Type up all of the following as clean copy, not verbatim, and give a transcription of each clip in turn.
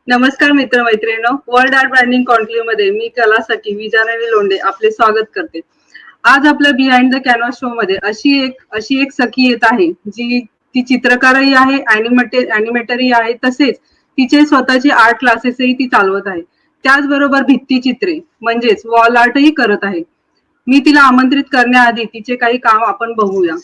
नमस्कार मित्र मैत्रिणींनो, वर्ल्ड आर्ट ब्रँडिंग कॉन्क्लेव्ह मध्ये मी कला सखी विजाराणी लोंढे आपले स्वागत करते. आज आपल्या बिहाइंड द कॅनव्हास शो मध्ये अशी एक सखी येत आहे जी ती चित्रकारही आहे, ॲनिमेटरही आहे, तसेच तिचे स्वतःचे आर्ट क्लासेसही ती चालवत आहे. त्याचबरोबर भित्तिचित्रे म्हणजेच वॉल आर्टही करत आहे. मी तिला आमंत्रित करण्याआधी तिचे काही काम आपण बघूया.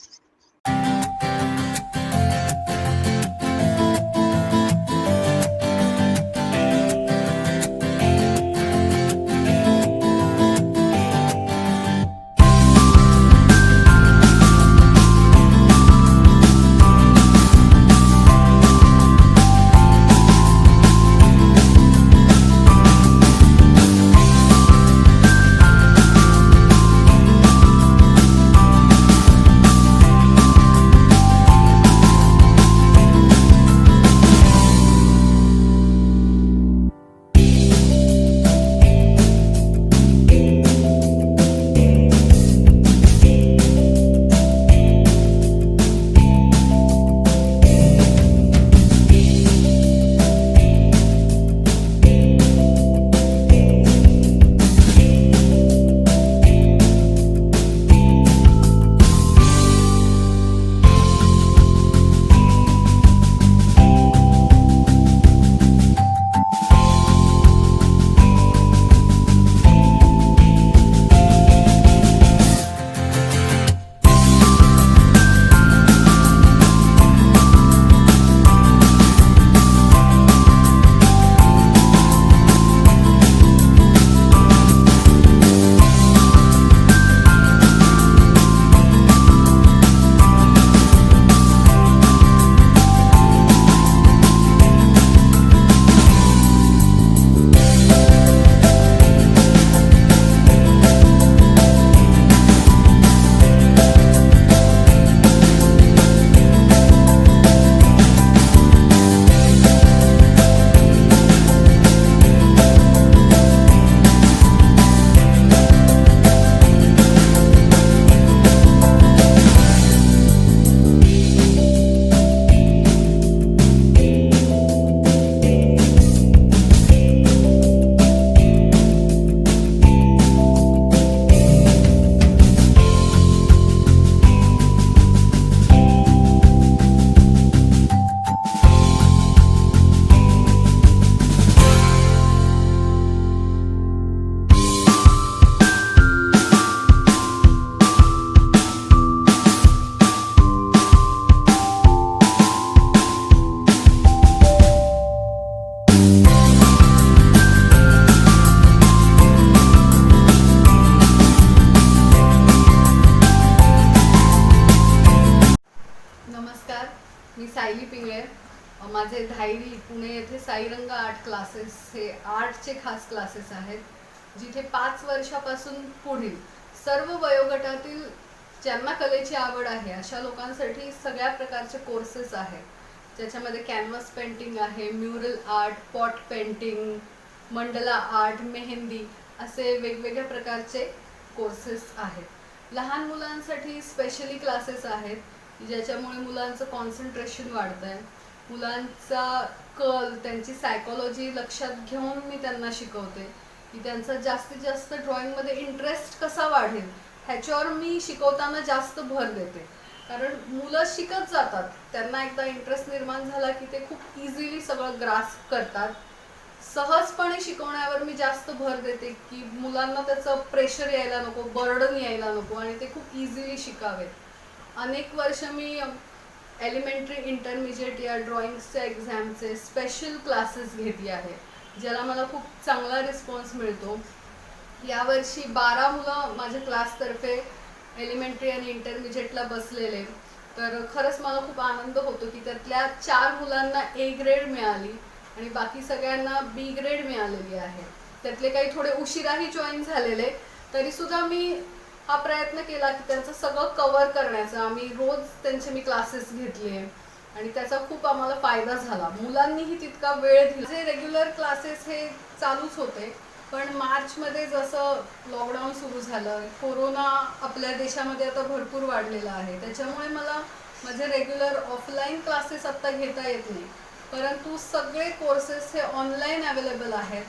नमस्कार, मी सायली पिंगळे. माझे धायरी पुणे येथे साईरंग आर्ट क्लासेस हे आर्टचे खास क्लासेस आहेत, जिथे 5 वर्षापासून पुढील सर्व वयोगटातील ज्यांना कलेची आवड आहे अशा लोकांसाठी सगळ्या प्रकारचे कोर्सेस आहेत. ज्याच्यामध्ये कॅनव्हास पेंटिंग आहे, म्युरल आर्ट, पॉट पेंटिंग, मंडला आर्ट, मेहंदी असे वेगवेगळ्या प्रकारचे कोर्सेस आहेत. लहान मुलांसाठी स्पेशली क्लासेस आहेत, ज्याच्यामुळे मुलांचं कॉन्सन्ट्रेशन वाढतं आहे. मुलांचा कल, त्यांची सायकोलॉजी लक्षात घेऊन मी त्यांना शिकवते की त्यांचा जास्तीत जास्त ड्रॉइंगमध्ये इंटरेस्ट कसा वाढेल ह्याच्यावर मी शिकवताना जास्त भर देते. कारण मुलं शिकत जातात, त्यांना एकदा इंटरेस्ट निर्माण झाला की ते खूप इझिली सगळं ग्रास्प करतात. सहजपणे शिकवण्यावर मी जास्त भर देते की मुलांना त्याचं प्रेशर यायला नको, बर्डन यायला नको आणि ते खूप इझिली शिकावेत. अनेक वर्ष मी एलिमेंटरी, इंटरमिजिएट या ड्रॉइंग्सच्या एक्झामचे स्पेशल क्लासेस घेतले आहे, ज्याला मला खूप चांगला रिस्पॉन्स मिळतो. यावर्षी 12 मुलं माझ्या क्लासतर्फे एलिमेंटरी आणि इंटरमिजिएटला बसलेले. तर खरंच मला खूप आनंद होतो की त्यातल्या 4 मुलांना ए ग्रेड मिळाली आणि बाकी सगळ्यांना बी ग्रेड मिळालेली आहे. त्यातले काही थोडे उशिराही जॉईन झालेले, तरीसुद्धा मी हा प्रयत्न केला की त्यांचं सगळं कव्हर करण्याचा. आम्ही रोज त्यांचे मी क्लासेस घेतले आणि त्याचा खूप आम्हाला फायदा झाला. मुलांनीही तितका वेळ दिला. जे रेग्युलर क्लासेस हे चालूच होते, पण मार्चमध्ये जसं लॉकडाऊन सुरू झालं, कोरोना आपल्या देशामध्ये आता भरपूर वाढलेला आहे, त्याच्यामुळे मला माझे रेग्युलर ऑफलाईन क्लासेस आत्ता घेता येत नाही. परंतु सगळे कोर्सेस हे ऑनलाईन अवेलेबल आहेत.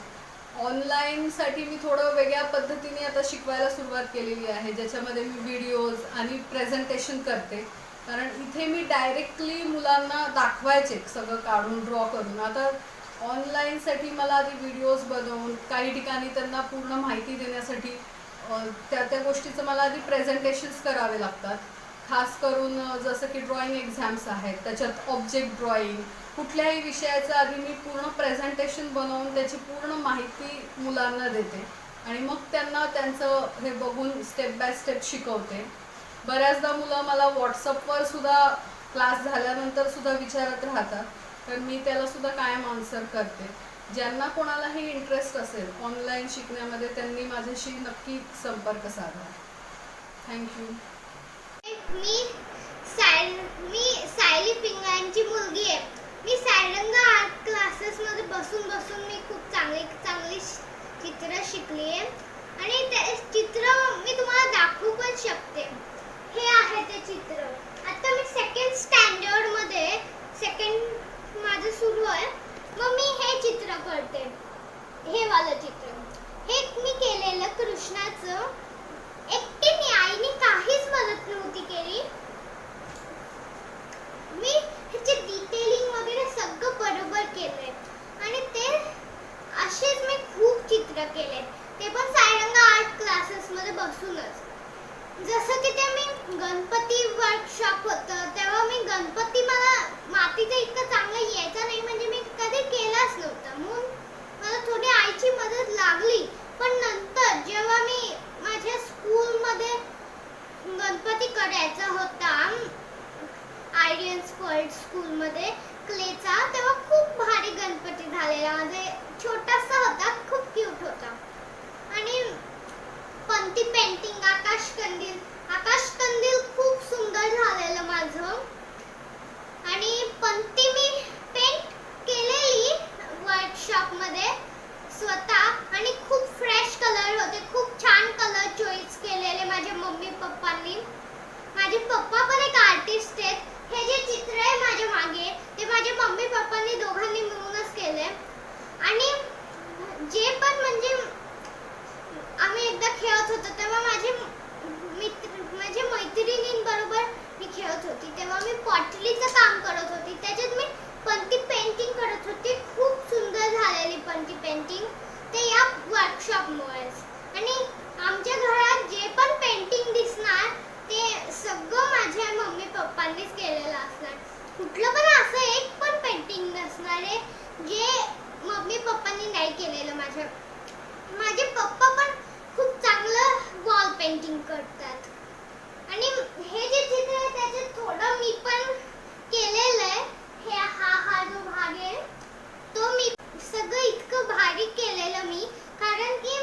ऑनलाईनसाठी मी थोडं वेगळ्या पद्धतीने आता शिकवायला सुरुवात केलेली आहे, ज्याच्यामध्ये मी व्हिडिओज आणि प्रेझेंटेशन करते. कारण इथे मी डायरेक्टली मुलांना दाखवायचे सगळं काढून ड्रॉ करून. आता ऑनलाईनसाठी मला आधी व्हिडिओज बनवून काही ठिकाणी त्यांना पूर्ण माहिती देण्यासाठी त्या त्या गोष्टीचं मला आधी प्रेझेंटेशन्स करावे लागतात. खास करून जसं की ड्रॉइंग एक्झाम्स आहेत, त्याच्यात ऑब्जेक्ट ड्रॉइंग, कुठल्याही विषयाचं आधी मी पूर्ण प्रेझेंटेशन बनवून त्याची पूर्ण माहिती मुलांना देते आणि मग त्यांना त्यांचं हे बघून स्टेप बाय स्टेप शिकवते. बऱ्याचदा मुलं मला व्हॉट्सअपवर सुद्धा क्लास झाल्यानंतर सुद्धा विचारत राहतात, तर मी त्याला सुद्धा कायम आन्सर करते. ज्यांना कोणालाही इंटरेस्ट असेल ऑनलाईन शिकण्यामध्ये त्यांनी माझ्याशी नक्की संपर्क साधा. थँक्यू. मी सायली पिंगळ्यांची मुलगी आहे. मी सायरंग आर्ट क्लासेसमध्ये बसून मी खूप चांगली चित्र शिकली आहे आणि ते चित्र मी तुम्हाला दाखवू पण शकते. हे आहे ते चित्र. आता मी सेकंड स्टँडर्डमध्ये माझं सुरू आहे. मग मी हे चित्र करते. हे वालं चित्र हे मी केलेलं कृष्णाचं एकटीने, आईने काहीच मदत नव्हती केली. मी ह्याचे डिटेलिंग वगैरे सगळं बरोबर केलंय आणि ते असेच मी खूप चित्र केले, ते पण सायरंग आर्ट क्लासेसमध्ये बसूनच. जसं की ते मी गणपती वर्कशॉप होतं तेव्हा मी गणपती मला मातीचं इतकं चांगलं यायचं नाही, म्हणजे मी कधी केलाच नव्हता. म्हणून मला थोडी आईची मदत लागली. पण नंतर जेव्हा मी माझ्या स्कूलमध्ये गणपती करायचा होता आयडियन्स वर्ल्ड स्कूलमध्ये क्लेचा, तेव्हा खूप भारी गणपती झालेला. माझे छोटासा होता, खूप क्यूट होता. आणि पंती पेंटिंग, आकाश कंदील खूप सुंदर झालेलं माझं. आणि पंती मी पेंट केलेली वर्कशॉपमध्ये स्वतः आणि खूप फ्रेश कलर होते. खूप छान कलर चॉईस केलेले माझ्या मम्मी पप्पांनी. माझे पप्पा पण एक आर्टिस्ट आहेत. हे जे चित्र आहे माझ्या मागे ते माझ्या मम्मी पप्पांनी दोघांनी मिळूनच केले. आणि जे पण म्हणजे आम्ही एकदा खेळत होतो तेव्हा माझ्या मैत्रिणींबरोबर मी खेळत होती, तेव्हा मी पॉटरीचं काम करत होती. त्याच्यात मी पंती पेंटिंग करत होती. खूप सुंदर झालेली पंती पेंटिंग ते या वर्कशॉपमुळेच. आणि आमच्या घरात जे पण पेंटिंग दिसणार ते सगळं माझ्या मम्मी पप्पांनीच केलेलं असणार. कुठलं पण असं एक पण पेंटिंग नसणार आहे जे मम्मी पप्पांनी नाही केलेलं. माझे पप्पा पण खूप चांगलं वॉल पेंटिंग करतात. आणि हे जे चित्र आहे त्याच्यात थोडं मी पण केलेलं आहे. हे हा जो भाग आहे तो मी सगळं इतकं भारी केलेलं मी, कारण की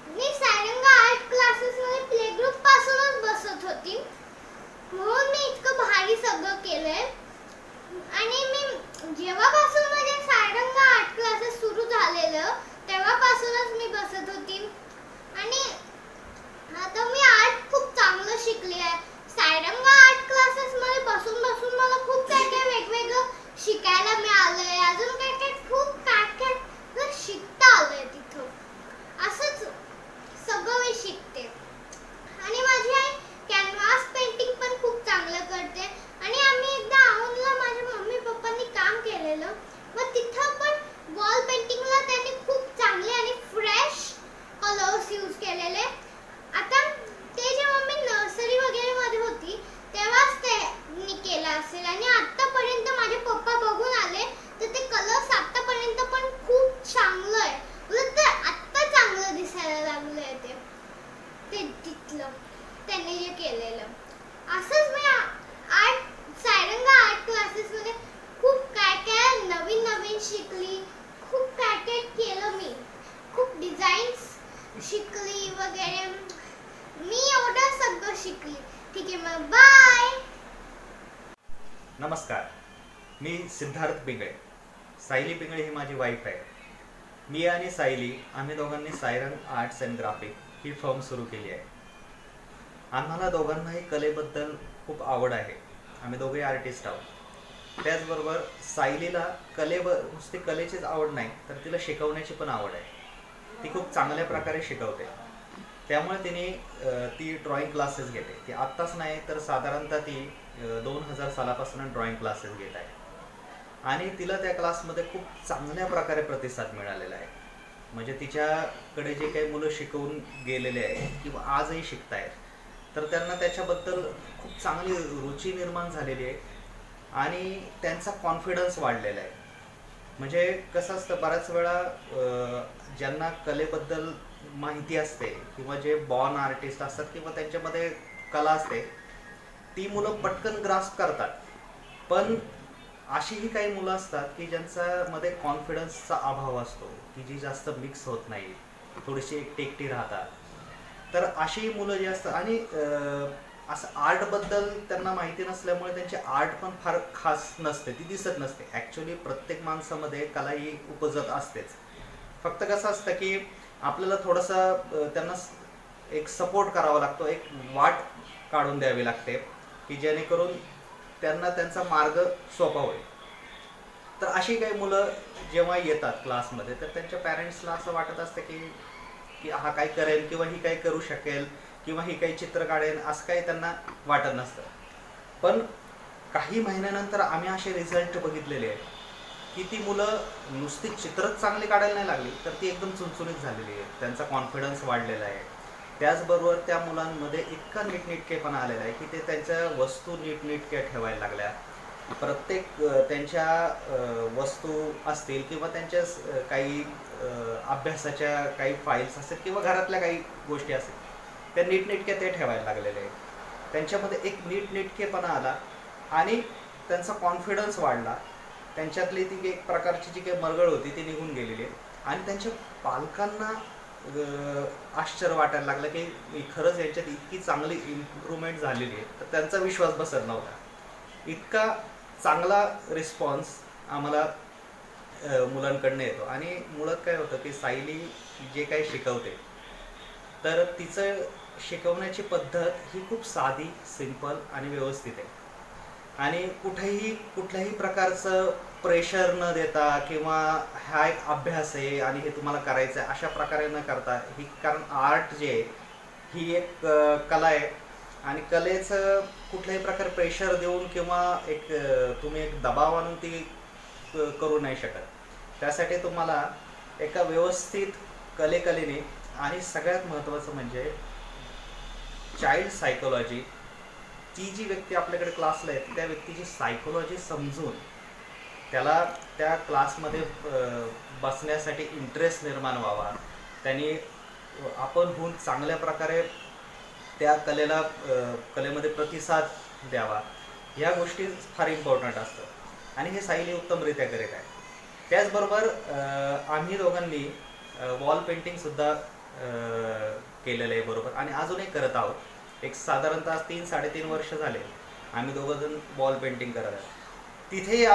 मी सायरंग आर्ट क्लासेसमध्ये प्ले ग्रुप पासूनच बसत होती, म्हणून मी इतकं भारी सगळं केलंय. आणि मी जेव्हापासून माझे सायरंग आर्ट क्लासेस सुरू झालेलं तेव्हापासूनच मी बसत होती. आणि आता मी आर्ट खूप चांगलं शिकले आहे. सायरंग आर्ट क्लासेसमध्ये बसून मला खूप काय वेगवेगळं शिकायला मिळालंय. अजून काय खूप काय शिकता आलंय तिथं. असंच सगळं मी शिकते. आणि माझी आई कॅनव्हास पेंटिंग पण खूप चांगलं करते. आणि आम्ही एकदा औंधला माझ्या मम्मी पप्पांनी काम केलेलं, मग तिथं पण वॉल पेंटिंगला त्यांनी खूप चांगले आणि फ्रेश कलर्स यूज केलेले. आता ते जेव्हा मी नर्सरी वगैरे मध्ये होती तेव्हाच त्यांनी केलं असेल. आणि आतापर्यंत माझे पप्पा बघून आले तर ते कलर्स आतापर्यंत पण खूप चांगलं आहे. उलट आत्ता चांगलं दिसायला लागलंय ते तिथलं त्यांनी जे केलेलं. असंच मी सायरंग आर्ट क्लासेसमध्ये खूप काय नवीन शिकली. खूप काय केलं मी. खूप डिझाईन्स शिकली वगैरे. मी एवढं सगळं शिकली. ठीक आहे, मग बाय. नमस्कार, मी सिद्धार्थ पिंगळे. सायली पिंगळे ही माझी वाईफ आहे. मी आणि सायली आम्ही दोघांनी Sairang arts and graphic he firm सुरू केली आहे. आम्हाला दोघांनाही कलेबद्दल खूप आवड आहे. आम्ही दोघे आर्टिस्ट आहोत. त्याचबरोबर सायलीला नुसती कलेचीच आवड नाही तर तिला शिकवण्याची पण आवड आहे. ती खूप चांगल्या प्रकारे शिकवते. त्यामुळे तिने ती ड्रॉइंग क्लासेस घेते. ती आत्ताच नाही तर साधारणतः ती 2000 सालापासून ड्रॉइंग क्लासेस घेत आहे आणि तिला त्या क्लासमध्ये खूप चांगल्या प्रकारे प्रतिसाद मिळालेला आहे. म्हणजे तिच्याकडे जे काही मुलं शिकवून गेलेले आहेत किंवा आजही शिकतायत तर त्यांना त्याच्याबद्दल खूप चांगली रुची निर्माण झालेली आहे आणि त्यांचा कॉन्फिडन्स वाढलेला आहे. म्हणजे कसं असतं, बऱ्याच वेळा ज्यांना कलेबद्दल माहिती असते किंवा जे बॉर्न आर्टिस्ट असतात किंवा त्यांच्यामध्ये कला असते ती मुलं पटकन ग्रास्प करतात. पण अशीही काही मुलं असतात की ज्यांच्यामध्ये कॉन्फिडन्सचा अभाव असतो, की जी जास्त मिक्स होत नाही, थोडीशी एकटी राहतात. तर अशी मुलं जी असतात आणि असं आर्टबद्दल त्यांना माहिती नसल्यामुळे त्यांची आर्ट पण फार खास नसते, ती दिसत नसते. ॲक्च्युली प्रत्येक माणसामध्ये कला ही उपजत असतेच. फक्त कसं असतं की आपल्याला थोडंसं त्यांना एक सपोर्ट करावा लागतो, एक वाट काढून द्यावी लागते की जेणेकरून त्यांना त्यांचा मार्ग सोपा होईल. तर अशी काही मुलं जेव्हा येतात क्लासमध्ये तर त्यांच्या पॅरेंट्सला असं वाटत असतं की हा काय करेल किंवा ही काही करू शकेल किंवा ही काही चित्र काढेल असं काही त्यांना वाटत नसतं. पण काही महिन्यानंतर आम्ही असे रिझल्ट बघितलेले आहेत की ती मुलं नुसती चित्रच चांगली काढायला नाही लागली तर ती एकदम चुणचुणीत झालेली आहे. त्यांचा कॉन्फिडन्स वाढलेला आहे. त्याचबरोबर त्या मुलांमध्ये इतका नीटनेटकेपणा आलेला आहे की ते त्यांच्या वस्तू नीटनेटक्या ठेवायला लागल्या. प्रत्येक त्यांच्या वस्तू असतील किंवा त्यांच्या काही अभ्यासाच्या काही फाईल्स असतील किंवा घरातल्या काही गोष्टी असतील त्या नीटनेटक्या ते ठेवायला लागलेले आहेत. त्यांच्यामध्ये एक नीटनेटकेपणा आला आणि त्यांचा कॉन्फिडन्स वाढला. त्यांच्यातली ती एक प्रकारची जी काही मरगळ होती ती निघून गेलेली आहे आणि त्यांच्या पालकांना आश्चर्य वाटायला लागलं की खरंच यांच्यात इतकी चांगली इम्प्रूव्हमेंट झालेली आहे. तर त्यांचा विश्वास बसत नव्हता. इतका चांगला रिस्पॉन्स आम्हाला मुलांकडनं येतो. आणि मुळात काय होतं की सायली जे काही शिकवते तर तिचं शिकवण्याची पद्धत ही खूप साधी, सिंपल आणि व्यवस्थित आहे. आणि कुठल्याही प्रकारचं प्रेशर न देता किंवा हा एक अभ्यास आहे आणि हे तुम्हाला करायचं आहे अशा प्रकारे न करता ही, कारण आर्ट जे आहे ही एक कला आहे आणि कलेचं कुठल्याही प्रकारे प्रेशर देऊन किंवा तुम्ही एक दबाव आणून ती करू नाही शकत. त्यासाठी तुम्हाला एका व्यवस्थित कलेने आणि सगळ्यात महत्त्वाचं म्हणजे चाइल्ड सायकोलॉजी, ती जी व्यक्ती आपल्याकडे क्लासला आहे त्या व्यक्तीची सायकोलॉजी समजून त्याला त्या क्लासमध्ये बसण्यासाठी इंटरेस्ट निर्माण व्हावा, त्यांनी आपण होऊन चांगल्या प्रकारे त्या कलेमध्ये प्रतिसाद द्यावा, ह्या गोष्टी फार इम्पॉर्टंट असतात आणि हे सायली उत्तमरित्या करीत आहे. त्याचबरोबर आम्ही दोघांनी वॉल पेंटिंगसुद्धा केलेलं आहे बरोबर आणि अजूनही करत आहोत. एक साधारणतः 3-3.5 वर्ष झाले आम्ही दोघंजण वॉल पेंटिंग करत आहे. तिथेही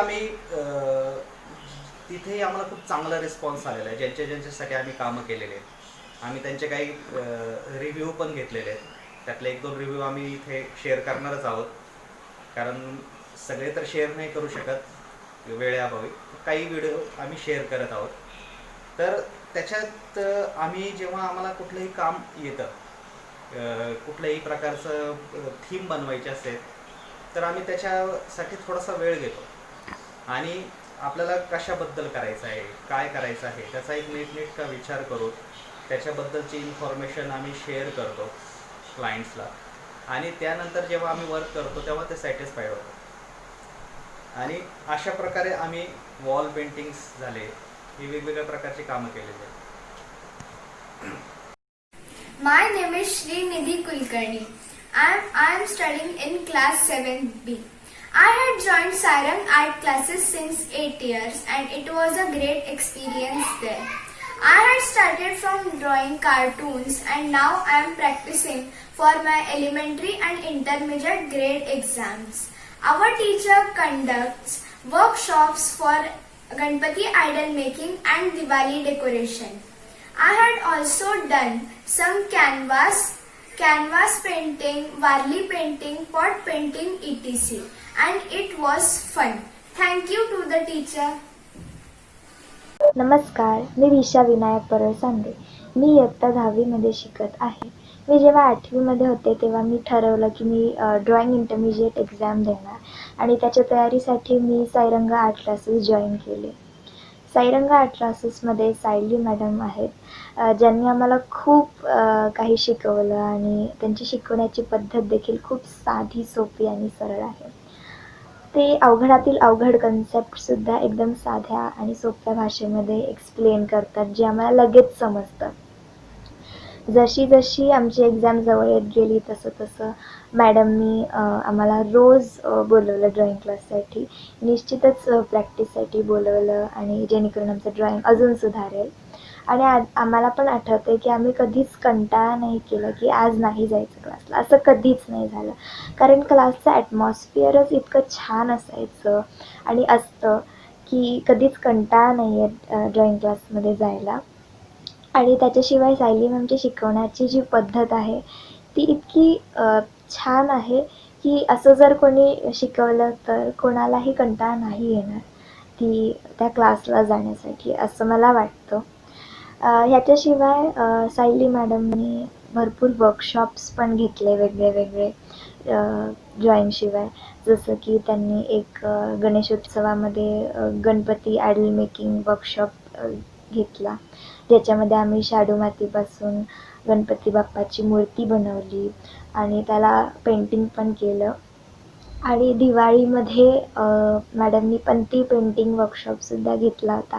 आम्हाला खूप चांगला रिस्पॉन्स आलेला आहे. ज्यांच्यासाठी आम्ही कामं केलेले आहेत आम्ही त्यांचे काही रिव्ह्यू पण घेतलेले आहेत. त्यातले 1-2 रिव्ह्यू आम्ही इथे शेअर करणारच आहोत, कारण सगळे तर शेअर नाही करू शकत वेळेअभावी. काही व्हिडिओ आम्ही शेअर करत आहोत. तर त्याच्यात आम्ही जेव्हा आम्हाला कुठलंही काम येतं, कुठल्याही प्रकारचं थीम बनवायची असेल तर आम्ही त्याच्यासाठी थोडासा वेळ घेतो आणि आपल्याला कशाबद्दल करायचं आहे, काय करायचं आहे त्याचा एक नीटनेटका विचार करून त्याच्याबद्दलची इन्फॉर्मेशन आम्ही शेअर करतो क्लायंट्सला आणि त्यानंतर जेव्हा आम्ही वर्क करतो तेव्हा ते सॅटिस्फाईड होतं. आणि अशा प्रकारे आम्ही वॉल पेंटिंग्स झाले, ही वेगवेगळ्या प्रकारची कामं केलेली आहेत. My name is Srinidhi Kulkarni. I am studying in class 7B. I had joined Sarang art classes since 8 years and it was a great experience there. I had started from drawing cartoons and now I am practicing for my elementary and intermediate grade exams. Our teacher conducts workshops for Ganpati idol making and Diwali decoration. I had also done some canvas painting, varli painting, pot painting, etc. and it was fun. Thank you to the teacher. नमस्कार, मी विशा विनायक परळसांदे. मी इयत्ता 10वीमध्ये शिकत आहे. मी जेव्हा 8वीमध्ये होते तेव्हा मी ठरवलं की मी ड्रॉइंग इंटरमिजिएट एक्झाम देणार आणि त्याच्या तयारीसाठी मी साईरंग आर्ट क्लासेस जॉईन केले. साईरंग आर्ट क्लासेसमध्ये सायली मॅडम आहेत, ज्यांनी आम्हाला खूप काही शिकवलं आणि त्यांची शिकवण्याची पद्धत देखील खूप साधी, सोपी आणि सरळ आहे. ते अवघडातील अवघड कन्सेप्टसुद्धा एकदम साध्या आणि सोप्या भाषेमध्ये एक्सप्लेन करतात, जे आम्हाला लगेच समजतं. जशी जशी आमची एक्झाम जवळ येत गेली तसं मॅडमनी आम्हाला रोज बोलवलं ड्रॉइंग क्लाससाठी. निश्चितच प्रॅक्टिससाठी बोलवलं आणि जेणेकरून आमचं ड्रॉइंग अजून सुधारेल. आणि आम्हाला पण आठवतं आहे की आम्ही कधीच कंटाळा नाही केला की आज नाही जायचं क्लासला, असं कधीच नाही झालं. कारण क्लासचं ॲटमॉस्फिअरच इतकं छान असायचं आणि असतं की कधीच कंटाळा नाही येत ड्रॉइंग क्लासमध्ये जायला. आणि त्याच्याशिवाय सायली मॅमची शिकवण्याची जी पद्धत आहे ती इतकी छान आहे की असं जर कोणी शिकवलं तर कोणालाही कंटाळा नाही येणार त्या क्लासला जाण्यासाठी, असं मला वाटतं. ह्याच्याशिवाय सायली मॅडमनी भरपूर वर्कशॉप्स पण घेतले वेगळे ड्रॉइंगशिवाय. जसं की त्यांनी एक गणेशोत्सवामध्ये गणपती आयडल मेकिंग वर्कशॉप घेतला, ज्याच्यामध्ये आम्ही शाडू मातीपासून गणपती बाप्पाची मूर्ती बनवली आणि त्याला पेंटिंग पण केलं. आणि दिवाळीमध्ये मॅडमनी पंती पेंटिंग वर्कशॉपसुद्धा घेतला होता,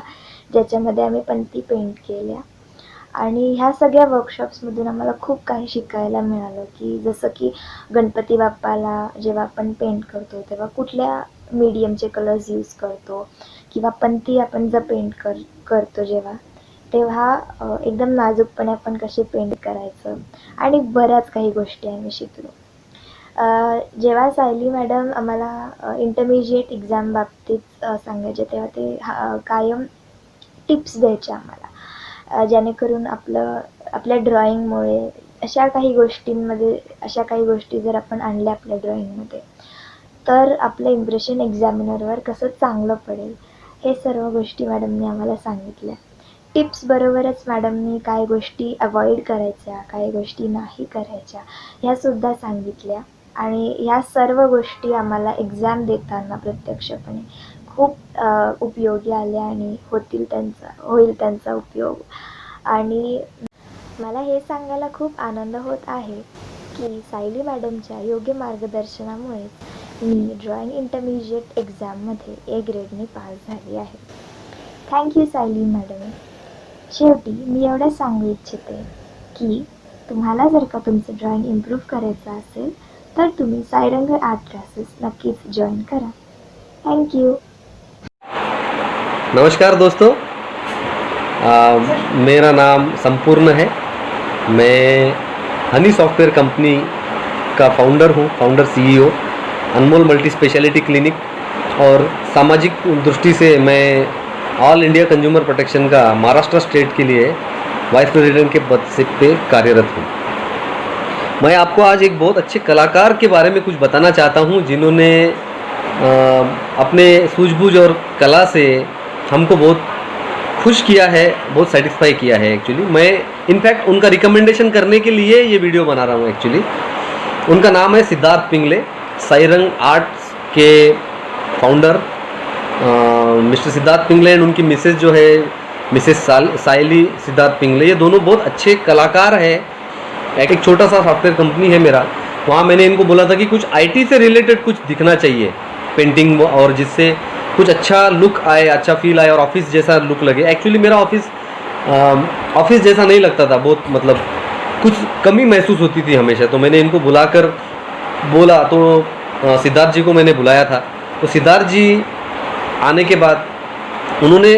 ज्याच्यामध्ये आम्ही पंती पेंट केल्या. आणि ह्या सगळ्या वर्कशॉप्समधून आम्हाला खूप काही शिकायला मिळालं की जसं की गणपती बाप्पाला जेव्हा आपण पेंट करतो तेव्हा कुठल्या मीडियमचे कलर्स यूज करतो, किंवा पंती आपण जर पेंट करतो तेव्हा एकदम नाजूकपणे आपण कसे पेंट करायचं, आणि बऱ्याच काही गोष्टी आम्ही शिकलो. जेव्हा सायली मॅडम आम्हाला इंटरमिजिएट एक्झाम बाबतीत सांगायचे तेव्हा ते कायम टिप्स द्यायचे आम्हाला, जेणेकरून आपल्या ड्रॉइंगमुळे अशा काही गोष्टी जर आपण आणल्या आपल्या ड्रॉइंगमध्ये तर आपलं इम्प्रेशन एक्झामिनरवर कसं चांगलं पडेल, हे सर्व गोष्टी मॅडमनी आम्हाला सांगितल्या. टिप्सबरोबरच मॅडमनी काय गोष्टी अवॉइड करायच्या, काय गोष्टी नाही करायच्या, ह्यासुद्धा सांगितल्या. आणि ह्या सर्व गोष्टी आम्हाला एक्झाम देताना प्रत्यक्षपणे खूप उपयोगी आल्या आणि होईल त्यांचा उपयोग. आणि मला हे सांगायला खूप आनंद होत आहे की सायली मॅडमच्या योग्य मार्गदर्शनामुळेच मी ड्रॉइंग इंटरमिजिएट एक्झाममध्ये A ग्रेडने पास झाली आहे. Thank you Sayali madam. शेवटी मी एवढं सांगू इच्छिते की तुम्हाला जर का तुमचं ड्रॉइंग इम्प्रूव्ह करायचं असेल तर तुम्ही साईरंग आर्ट क्लासेस नक्कीच जॉईन करा. थँक्यू. नमस्कार दोस्तों, मेरा नाम संपूर्ण है. मैं हनी सॉफ्टवेयर कंपनी का फाउंडर CEO, अनमोल मल्टी स्पेशलिटी क्लिनिक, और सामाजिक दृष्टि से मैं ऑल इंडिया कंज्यूमर प्रोटेक्शन का महाराष्ट्र स्टेट के लिए वाइस प्रेसिडेंट के पद से पे कार्यरत हूँ. मैं आपको आज एक बहुत अच्छे कलाकार के बारे में कुछ बताना चाहता हूँ, जिन्होंने अपने सूझबूझ और कला से हमको बहुत खुश किया है, बहुत सेटिस्फाई किया है. एक्चुअली मैं इनफैक्ट उनका रिकमेंडेशन करने के लिए ये वीडियो बना रहा हूँ. एक्चुअली उनका नाम है सिद्धार्थ पिंगले, साईरंग आर्ट्स के founder mister Siddharth Pingle and उनकी मिसेस जो है मिसेस सायली सिद्धार्थ पिंगले. ये दोनों बहुत अच्छे कलाकार हैं. एक छोटा सा सॉफ्टवेयर कंपनी है मेरा, वहाँ मैंने इनको बोला था कि कुछ IT से रिलेटेड कुछ दिखना चाहिए पेंटिंग, और जिससे कुछ अच्छा लुक आए, अच्छा फील आए और ऑफिस जैसा लुक लगे. एक्चुअली मेरा ऑफिस जैसा नहीं लगता था, बहुत मतलब कुछ कमी महसूस होती थी हमेशा. तो मैंने इनको बुलाकर बोला, तो सिद्धार्थ जी को मैंने बुलाया था. तो सिद्धार्थ जी आने के बाद उन्होंने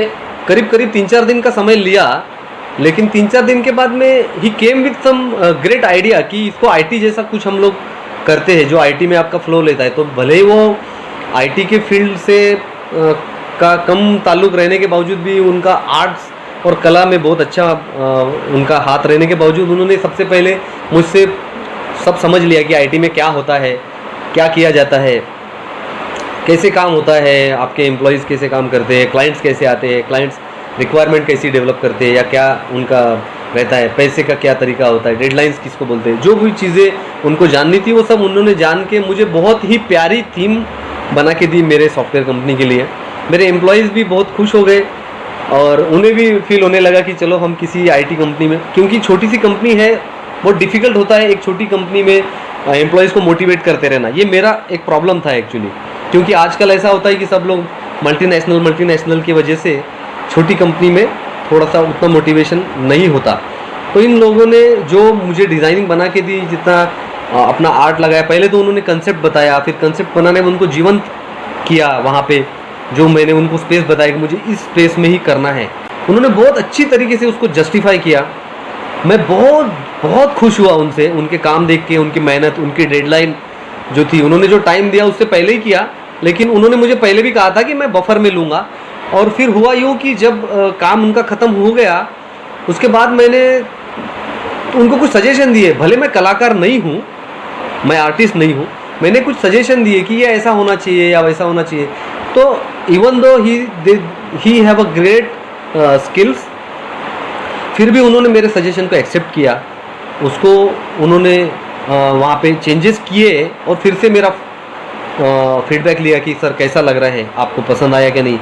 करीब 3-4 दिन का समय लिया, लेकिन 3-4 दिन के बाद में ही came with some great idea कि इसको IT जैसा कुछ हम लोग करते हैं, जो IT में आपका फ्लो लेता है. तो भले ही वो IT के फील्ड से का कम ताल्लुक़ रहने के बावजूद भी उनका आर्ट्स और कला में बहुत अच्छा उनका हाथ रहने के बावजूद उन्होंने सबसे पहले मुझसे सब समझ लिया कि IT में क्या होता है, क्या किया जाता है. कैसे काम होता है, आपके एम्प्लॉयज़ कैसे काम करते हैं, क्लाइंट्स कैसे आते हैं, क्लाइंट्स रिक्वायरमेंट कैसी डेवलप करते हैं या क्या उनका रहता है, पैसे का क्या तरीका होता है, डेडलाइंस किसको बोलते हैं, जो भी चीज़ें उनको जाननी थी वो सब उन्होंने जान के मुझे बहुत ही प्यारी थीम बना के दी मेरे सॉफ्टवेयर कंपनी के लिए। मेरे एम्प्लॉयज़ भी बहुत खुश हो गए और उन्हें भी फील होने लगा कि चलो हम किसी आईटी कंपनी में, क्योंकि छोटी सी कंपनी है, बहुत डिफ़िकल्ट होता है एक छोटी कंपनी में एम्प्लॉयज़ को मोटिवेट करते रहना। ये मेरा एक प्रॉब्लम था एक्चुअली, क्योंकि आजकल ऐसा होता है कि सब लोग मल्टीनेशनल की वजह से छोटी कंपनी में थोड़ा सा उतना मोटिवेशन नहीं होता। तो इन लोगों ने जो मुझे डिज़ाइनिंग बना के दी, जितना अपना आर्ट लगाया, पहले तो उन्होंने कंसेप्ट बताया, फिर कंसेप्ट बनाने में उनको जीवंत किया वहाँ पे, जो मैंने उनको स्पेस बताया कि मुझे इस स्पेस में ही करना है, उन्होंने बहुत अच्छी तरीके से उसको जस्टिफाई किया। मैं बहुत खुश हुआ उनसे, उनके काम देख के, उनकी मेहनत, उनकी डेडलाइन जो थी, उन्होंने जो टाइम दिया उससे पहले ही किया, लेकिन उन्होंने मुझे पहले भी कहा था कि मैं बफर में लूँगा। और फिर हुआ यूँ कि जब काम उनका ख़त्म हो गया, उसके बाद मैंने उनको कुछ सजेशन दिए। भले मैं कलाकार नहीं हूँ, मैं आर्टिस्ट नहीं हूँ, मैंने कुछ सजेशन दिए कि ये ऐसा होना चाहिए या वैसा होना चाहिए। तो even though he have a great skills, फिर भी उन्होंने मेरे सजेशन को एक्सेप्ट किया, उसको उन्होंने वहाँ पे चेंजेस किए और फिर से मेरा फीडबैक लिया कि सर कैसा लग रहा है, आपको पसंद आया क्या नहीं।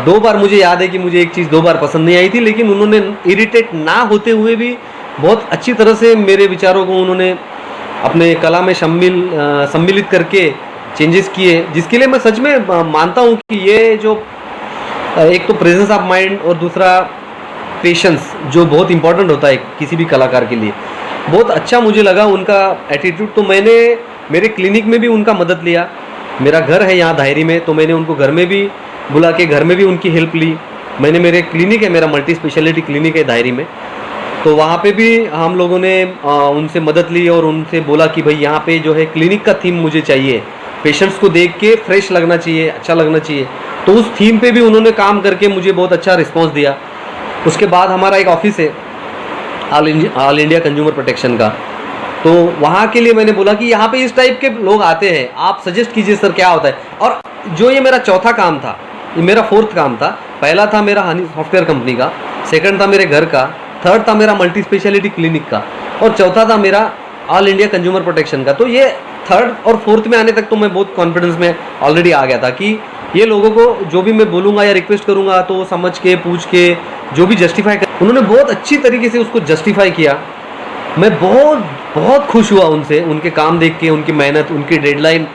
2 बार मुझे याद है कि मुझे एक चीज़ 2 बार पसंद नहीं आई थी, लेकिन उन्होंने इरिटेट ना होते हुए भी बहुत अच्छी तरह से मेरे विचारों को उन्होंने अपने कला में सम्मिलित करके चेंजेस किए, जिसके लिए मैं सच में मानता हूँ कि ये जो एक तो प्रेजेंस ऑफ माइंड और दूसरा पेशेंस जो बहुत इंपॉर्टेंट होता है किसी भी कलाकार के लिए, बहुत अच्छा मुझे लगा उनका एटीट्यूड। तो मैंने मेरे क्लिनिक में भी उनका मदद लिया। मेरा घर है यहाँ धायरी में, तो मैंने उनको घर में भी बुला के घर में भी उनकी हेल्प ली। मैंने मेरे क्लिनिक है, मेरा मल्टी स्पेशलिटी क्लिनिक है धायरी में, तो वहाँ पे भी हम लोगों ने उनसे मदद ली और उनसे बोला कि भाई यहाँ पे जो है क्लिनिक का थीम मुझे चाहिए, पेशेंट्स को देख के फ्रेश लगना चाहिए, अच्छा लगना चाहिए। तो उस थीम पे भी उन्होंने काम करके मुझे बहुत अच्छा रिस्पॉन्स दिया। उसके बाद हमारा एक ऑफिस है ऑल इंडिया कंज्यूमर प्रोटेक्शन का, तो वहाँ के लिए मैंने बोला कि यहाँ पे इस टाइप के लोग आते हैं, आप सजेस्ट कीजिए सर क्या होता है। और जो ये मेरा चौथा काम था, ये मेरा 4th काम था। पहला था मेरा हनी सॉफ्टवेयर कंपनी का, सेकंड था मेरे घर का, थर्ड था मेरा मल्टी स्पेशलिटी क्लिनिक का, और चौथा था मेरा ऑल इंडिया कंज्यूमर प्रोटेक्शन का। तो ये 3rd और 4th में आने तक तो मैं बहुत कॉन्फिडेंस में ऑलरेडी आ गया था कि ये लोगों को जो भी मैं बोलूँगा या रिक्वेस्ट करूँगा तो समझ के, पूछ के, जो भी जस्टिफाई कर, उन्होंने बहुत अच्छी तरीके से उसको जस्टिफाई किया। मैं बहुत खुश हुआ उनसे, उनके काम देख के, उनकी मेहनत, उनकी डेडलाइन।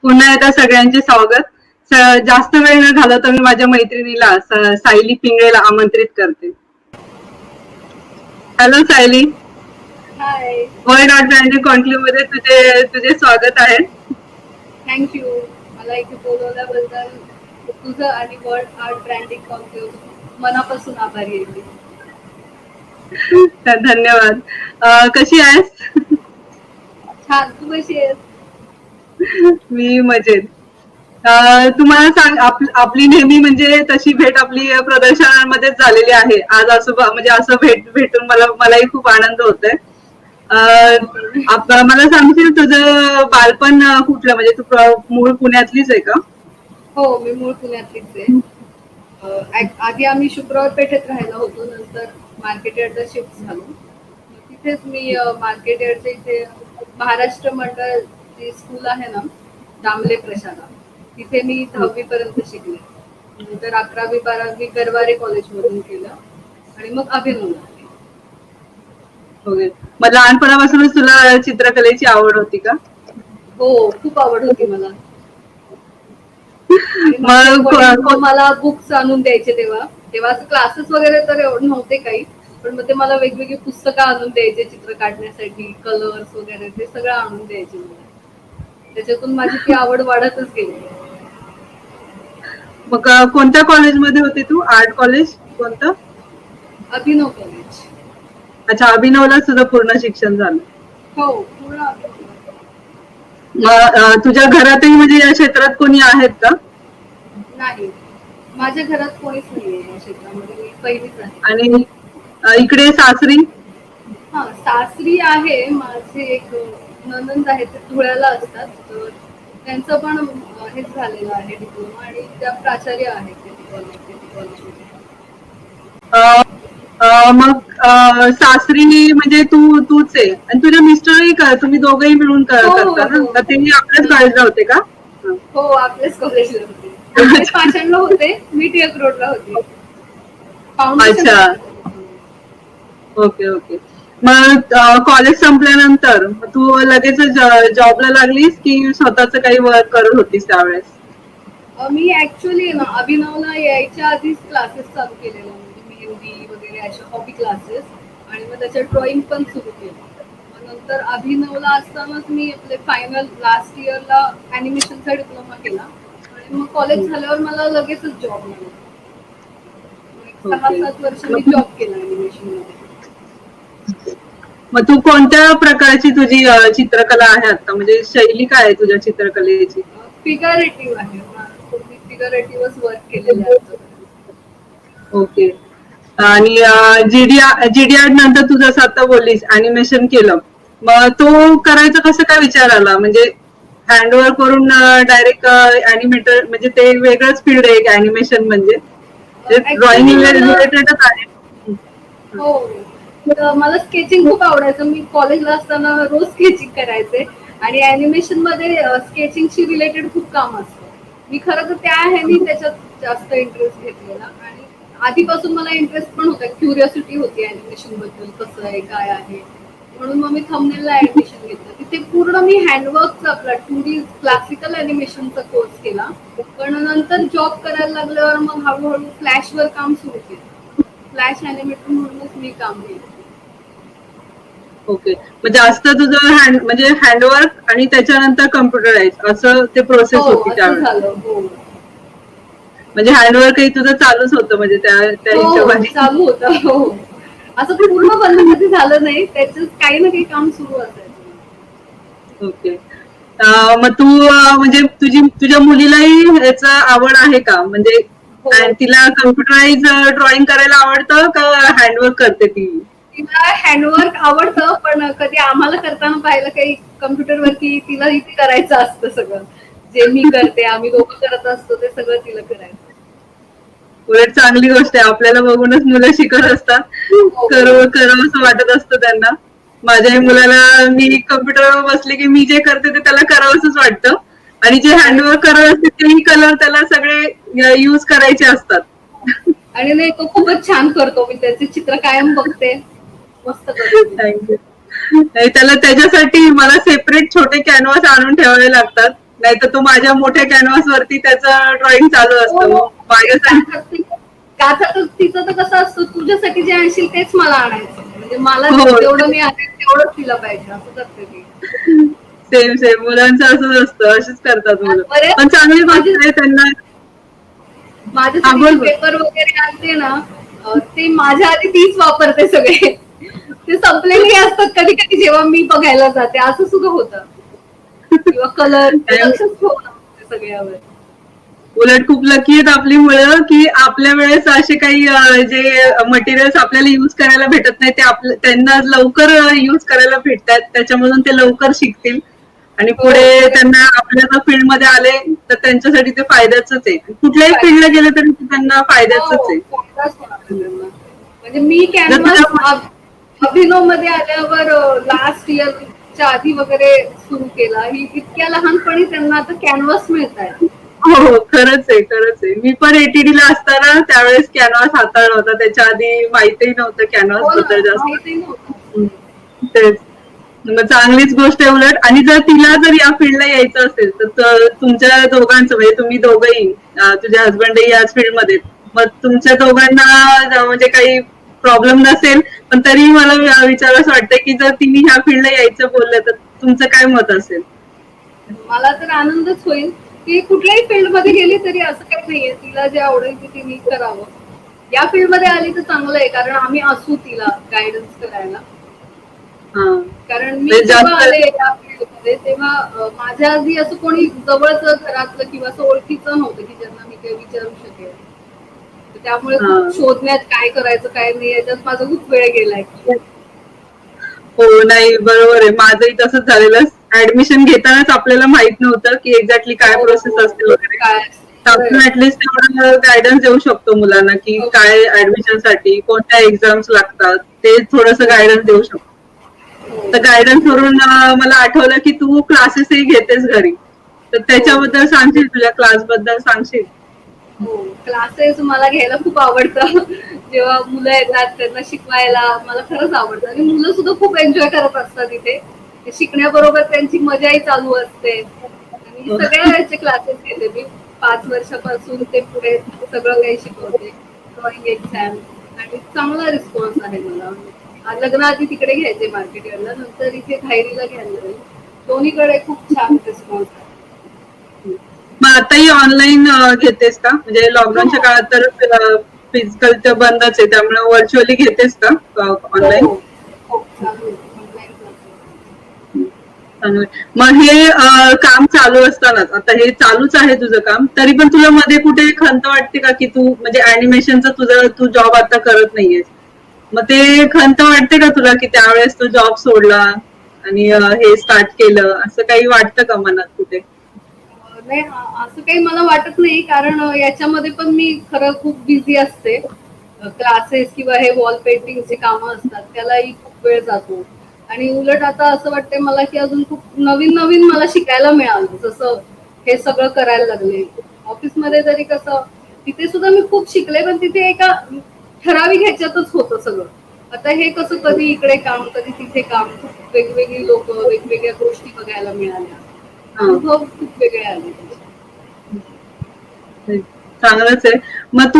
पुन्हा एकदा सगळ्यांचे स्वागत। जास्त वेळ न घालवता मी माझ्या मैत्रिणीला सायली पिंगळेला आमंत्रित करते। हॅलो सायली, हाय, वर्ल्ड आर्ट ब्रँडिंग कॉन्क्लेव्ह मध्ये तुझे स्वागत आहे। थँक्यू. मला इथे बोलवल्याबद्दल तुझं आणि वर्ल्ड आर्ट ब्रँडिंग कॉन्क्लेव्ह मनापासून आभारी आहे. धन्यवाद। कशी आहेस? छान, तू कशी आहेस? मी मजेत। तुम्हाला सांग, आपली नेहमी म्हणजे तशी भेट आपली प्रदर्शनांमध्येच झालेली आहे। आज म्हणजे असं भेटून मलाही खूप आनंद होतोय। मला सांगशील तुझं बालपण कुठलं, म्हणजे तू मूळ पुण्यातलीच आहे का? हो, मी मूळ पुण्यातलीच आहे. आधी आम्ही शुक्रवार पेठेत राहायला होतो, नंतर मार्केट यार्डला शिफ्ट झालो. तिथेच मी मार्केट यार्डच्या इथे महाराष्ट्र मंडळ जे स्कूल आहे ना, दामले प्रशाला, तिथे मी 10वी पर्यंत शिकले. नंतर 11वी 12वी गरवारे कॉलेजमधून केलं आणि मग अभिनव. ओके, मग लहानपणापासूनच तुला चित्रकलेची आवड होती का? हो, खूप आवड होती मला. मग मला बुक्स आणून द्यायचे तेव्हा क्लासेस वगैरे तर एवढं नव्हते काही, पण मग ते मला वेगवेगळी पुस्तकं आणून द्यायचे चित्र काढण्यासाठी, कलर्स वगैरे ते सगळं आणून द्यायचे मला. त्याच्यातून माझी ती आवड वाढतच गेली. मग कोणत्या कॉलेजमध्ये होती तू? आर्ट कॉलेज कोणतं? अभिनव कॉलेज. अच्छा, अभिनवला तुझं पूर्ण शिक्षण झालं? हो, पूर्ण अभिनव. तुझ्या घरातही म्हणजे या क्षेत्रात कोणी आहेत का? नाही, माझ्या घरात कोणीच नाहीये या क्षेत्रामध्ये, मी पहिलीच आहे. आणि इकडे सासरी? हा, सासरी आहे माझे एक ननंद आहे, ते धुळ्याला असतात. तर त्यांचं पण हेच झालेलं आहे डिप्लोमा, आणि त्या प्राचार्य आहेत ते कॉलेजमध्ये. अ, मग सासरी म्हणजे तूच आहे आणि तुझ्या मिस्टरही तुम्ही दोघंही मिळून हो, करता ना? हो. तर ते आपल्याच कॉलेजला होते का? हो, आपल्याच कॉलेजला होते. ते पाषाणला होते, मी टिळक रोडला होते. फाउंडेशन. अच्छा. Okay okay. मग कॉलेज संपल्यानंतर मग तू लगेच जॉबला लागलीस की स्वतःच काही वर्क करत होतीस त्यावेळेस? मी ऍक्च्युली ना अभिनवला यायच्या आधीच क्लासेस चालू केलेले, म्हणजे मेहंदी वगैरे अशा हॉबी क्लासेस, आणि मग त्याच्यात ड्रॉइंग पण सुरू केलं. मग नंतर अभिनवला असतानाच मी आपले फायनल लास्ट इयरला अॅनिमेशनचा डिप्लोमा केला, आणि मग कॉलेज झाल्यावर मला लगेचच जॉब मिळाला. एक ओके. 6-7 वर्ष मी जॉब केला अॅनिमेशन मध्ये. मग तू कोणत्या प्रकारची तुझी चित्रकला आहे आता, म्हणजे शैली काय आहे तुझ्या चित्रकलेची? फिगरेटिव्ह आहे, मी फिगरेटिव्हच वर्क केलेलं आहे. ओके. आणि जीडीआर नंतर तू जसं आता बोललीस अॅनिमेशन केलं, मग तो करायचा कसं काय विचार आला? म्हणजे हँडवर्क करून डायरेक्ट अॅनिमेटर, म्हणजे ते वेगळंच फील्ड आहे अॅनिमेशन, म्हणजे ड्रॉइंग Actually रिलेटेडच आहे. हो, तर मला स्केचिंग खूप आवडायचं. मी कॉलेजला असताना रोज स्केचिंग करायचे, आणि अॅनिमेशन मध्ये स्केचिंगशी रिलेटेड खूप काम असतं. मी खरं तर त्या ह्यानी त्याच्यात जास्त इंटरेस्ट घेतलेला, आणि आधीपासून मला इंटरेस्ट पण होता, क्युरियोसिटी होती अॅनिमेशन बद्दल, कसं आहे काय आहे. म्हणून मग मी थंबनेलला ऍडमिशन घेतलं. तिथे पूर्ण मी हँडवर्कचा आपला 2D क्लासिकल अॅनिमेशनचा कोर्स केला, पण नंतर जॉब करायला लागल्यावर मग हळूहळू फ्लॅशवर काम सुरू केलं. फ्लॅश अॅनिमेटर म्हणूनच मी काम केलं. ओके. मग जास्त तुझं म्हणजे हँडवर्क आणि त्याच्यानंतर कम्प्युटराइज असं ते प्रोसेस हो, होती असं त्यावेळेस? झालं. हो म्हणजे हँडवर्कही तुझं चालूच होतं म्हणजे त्या हो, हिशोबाने? चालू होतं. हो, असं पूर्ण बंद कधी झालं नाही, त्याच्यात काही ना काही काम सुरू असायचं. ओके. मग तू म्हणजे तुझ्या मुलीलाही याच आवड आहे का? म्हणजे हो, तिला कम्प्युटराइज ड्रॉइंग करायला आवडतं का हँडवर्क करते ती? तिला हँडवर्क आवडतं, पण कधी आम्हाला करताना पाहिलं काही कम्प्युटरवरती, तिला इथे करायचं असतं सगळं. जे मी करते, आम्ही दोघं करत असतो ते सगळं तिला करायचं. उलट चांगली गोष्ट आहे, आपल्याला बघूनच मुलं शिकत असतात. हो, करावं असं वाटत असतं त्यांना. माझ्याही मुलाला मी कम्प्युटरवर बसले की मी जे करते ते त्याला करावंसच वाटतं, आणि जे हँडवर्क करत असते तेही कलर त्याला सगळे यूज करायचे असतात. आणि नाही, तो खूपच छान करतो. मी त्याचे चित्र कायम बघते, मस्त करतो. थँक्यू. त्याला त्याच्यासाठी मला सेपरेट छोटे कॅनव्हास आणून ठेवावे लागतात, नाहीतर तो माझ्या मोठ्या कॅनव्हास वरती त्याचं ड्रॉइंग चालू असतं. मग माझ्यासाठी तिचं तर कसं असतं, तुझ्यासाठी जे आणशील तेच मला आणायचं, म्हणजे मला हो. जेवढं मी आणेल तेवढंच तिला पाहिजे, असं करते ती. सेम सेम मुलांचं असंच असतं, अशीच करतात मुलं. बरेच पण चांगली गोष्ट आहे त्यांना. माझ्यासाठी बोल जे बोल. पेपर वगैरे आणते ना, ते माझ्या आधी तीच वापरते सगळे. ते संपलेले असतात कधी कधी जेव्हा मी बघायला जाते, असं सुद्धा होतं. किंवा कलर लक्षच ठेवणं सगळ्यावर. उलट खूप लकी आहेत आपली मुलं की आपल्या वेळेस असे काही जे मटेरियल्स आपल्याला युज करायला भेटत नाही ते त्यांना लवकर युज करायला भेटतात, त्याच्यामधून ते लवकर शिकतील आणि हो, पुढे त्यांना आपल्या फील्ड मध्ये आले तर त्यांच्यासाठी ते फायद्याच आहे. कुठल्याही फील्डला गेलं तरी ते त्यांना फायद्याच हो, आहे. फायदाच होणार त्यांना. म्हणजे मी जर कॅनव्हास तुझ्या अभिनव मध्ये आल्यावर लास्ट इयरच्या आधी वगैरे सुरू केला. ही इतक्या लहानपणी त्यांना आता कॅनव्हास मिळत आहे. हो हो, खरंच आहे खरंच आहे. मी पण ATD ला असताना त्यावेळेस कॅनव्हास हाताळला होता, त्याच्या आधी माहितही नव्हतं कॅनव्हास हो ना, बद्दल जास्त. माहिती नव्हतं. तेच. मग चांगलीच गोष्ट आहे उलट. आणि जर तिला जर या फील्डला यायचं असेल तर तुमच्या दोघांचं म्हणजे तुम्ही दोघंही तुझे हसबंडही याच फील्डमध्ये, मग तुमच्या दोघांना म्हणजे काही प्रॉब्लेम नसेल, पण तरी मला विचारावंच वाटतं की जर तिने ह्या फील्डला यायचं बोललं तर तुमचं काय मत असेल? मला तर आनंदच होईल की कुठल्याही फील्ड मध्ये गेली तरी असं काही नाहीये, तिला जे आवडेल ते तिने करावं. या फील्ड मध्ये आली तर चांगलं आहे, कारण आम्ही असू तिला गायडन्स करायला. हा. कारण मी ते जेव्हा जास्त आले या फील्डमध्ये तेव्हा माझ्या आधी असं कोणी जवळचं घरातलं किंवा असं ओळखीचं नव्हतं की ज्यांना मी काही विचारू शकेल. त्यामुळे हा. खूप शोधण्यात काय करायचं काय नाही याच्यात माझा खूप वेळ गेलाय. हो नाही बरोबर आहे, माझंही तसंच झालेलं. ऍडमिशन घेतानाच आपल्याला माहित नव्हतं की एक्झॅक्टली काय हो, प्रोसेस हो. असते वगैरे. काय तर आपण ऍटलिस्ट तेवढं गायडन्स देऊ शकतो मुलांना की हो. काय ऍडमिशन साठी कोणत्या एक्झाम्स लागतात, ते थोडस गायडन्स देऊ शकतो. हो. तर गायडन्स वरून मला आठवलं की तू क्लासेसही घेतेस घरी, तर त्याच्याबद्दल सांगशील, तुझ्या क्लास बद्दल सांगशील? हो, क्लासेस मला घ्यायला खूप आवडतं. जेव्हा मुलं येतात त्यांना शिकवायला मला खरंच आवडतं आणि मुलं सुद्धा खूप एन्जॉय करत असतात इथे. ते शिकण्याबरोबर त्यांची मजाही चालू असते आणि सगळ्या वेळेचे क्लासेस घेते मी. 5 वर्षापासून ते पुढे सगळं काही शिकवते. ड्रॉइंग एक्झाम आणि चांगला रिस्पॉन्स आहे मला. लग्नाआधी तिकडे घ्यायचे मार्केट यार्डला, नंतर इथे धायरीला घ्यायला लागले. दोन्हीकडे खूप छान रिस्पॉन्स आहे. मग आताही ऑनलाईन घेतेस का? म्हणजे लॉकडाऊनच्या हो. काळात तर फिजिकल तर बंदच आहे, त्यामुळे व्हर्च्युअली घेतेस का ऑनलाईन? हो, हो, चालू आहे. Online classes. मग हे काम चालू असतानाच, आता हे चालूच आहे तुझं काम, तरी पण तुला मध्ये कुठे खंत वाटते का की तू म्हणजे अॅनिमेशनचं तुझं तू जॉब आता करत नाहीयेस, मग ते खंत वाटते का तुला की त्यावेळेस तू जॉब सोडला आणि हे स्टार्ट केलं, असं काही वाटतं का मनात कुठे? नाही असं काही मला वाटत नाही, कारण याच्यामध्ये पण मी खरं खूप बिझी असते. क्लासेस किंवा हे वॉल पेंटिंगचे कामं असतात त्यालाही खूप वेळ जातो आणि उलट आता असं वाटतंय मला की अजून खूप नवीन नवीन मला शिकायला मिळालं, जसं हे सगळं करायला लागले. ऑफिसमध्ये तरी कसं तिथे सुद्धा मी खूप शिकले, पण तिथे एका ठराविक ह्याच्यातच होतं सगळं. आता हे कसं कधी इकडे काम कधी तिथे काम, खूप वेगवेगळी लोक वेगवेगळ्या गोष्टी बघायला मिळाल्या, हा, अनुभव खूप वेगळे आले. चांगलंच आहे. मग तू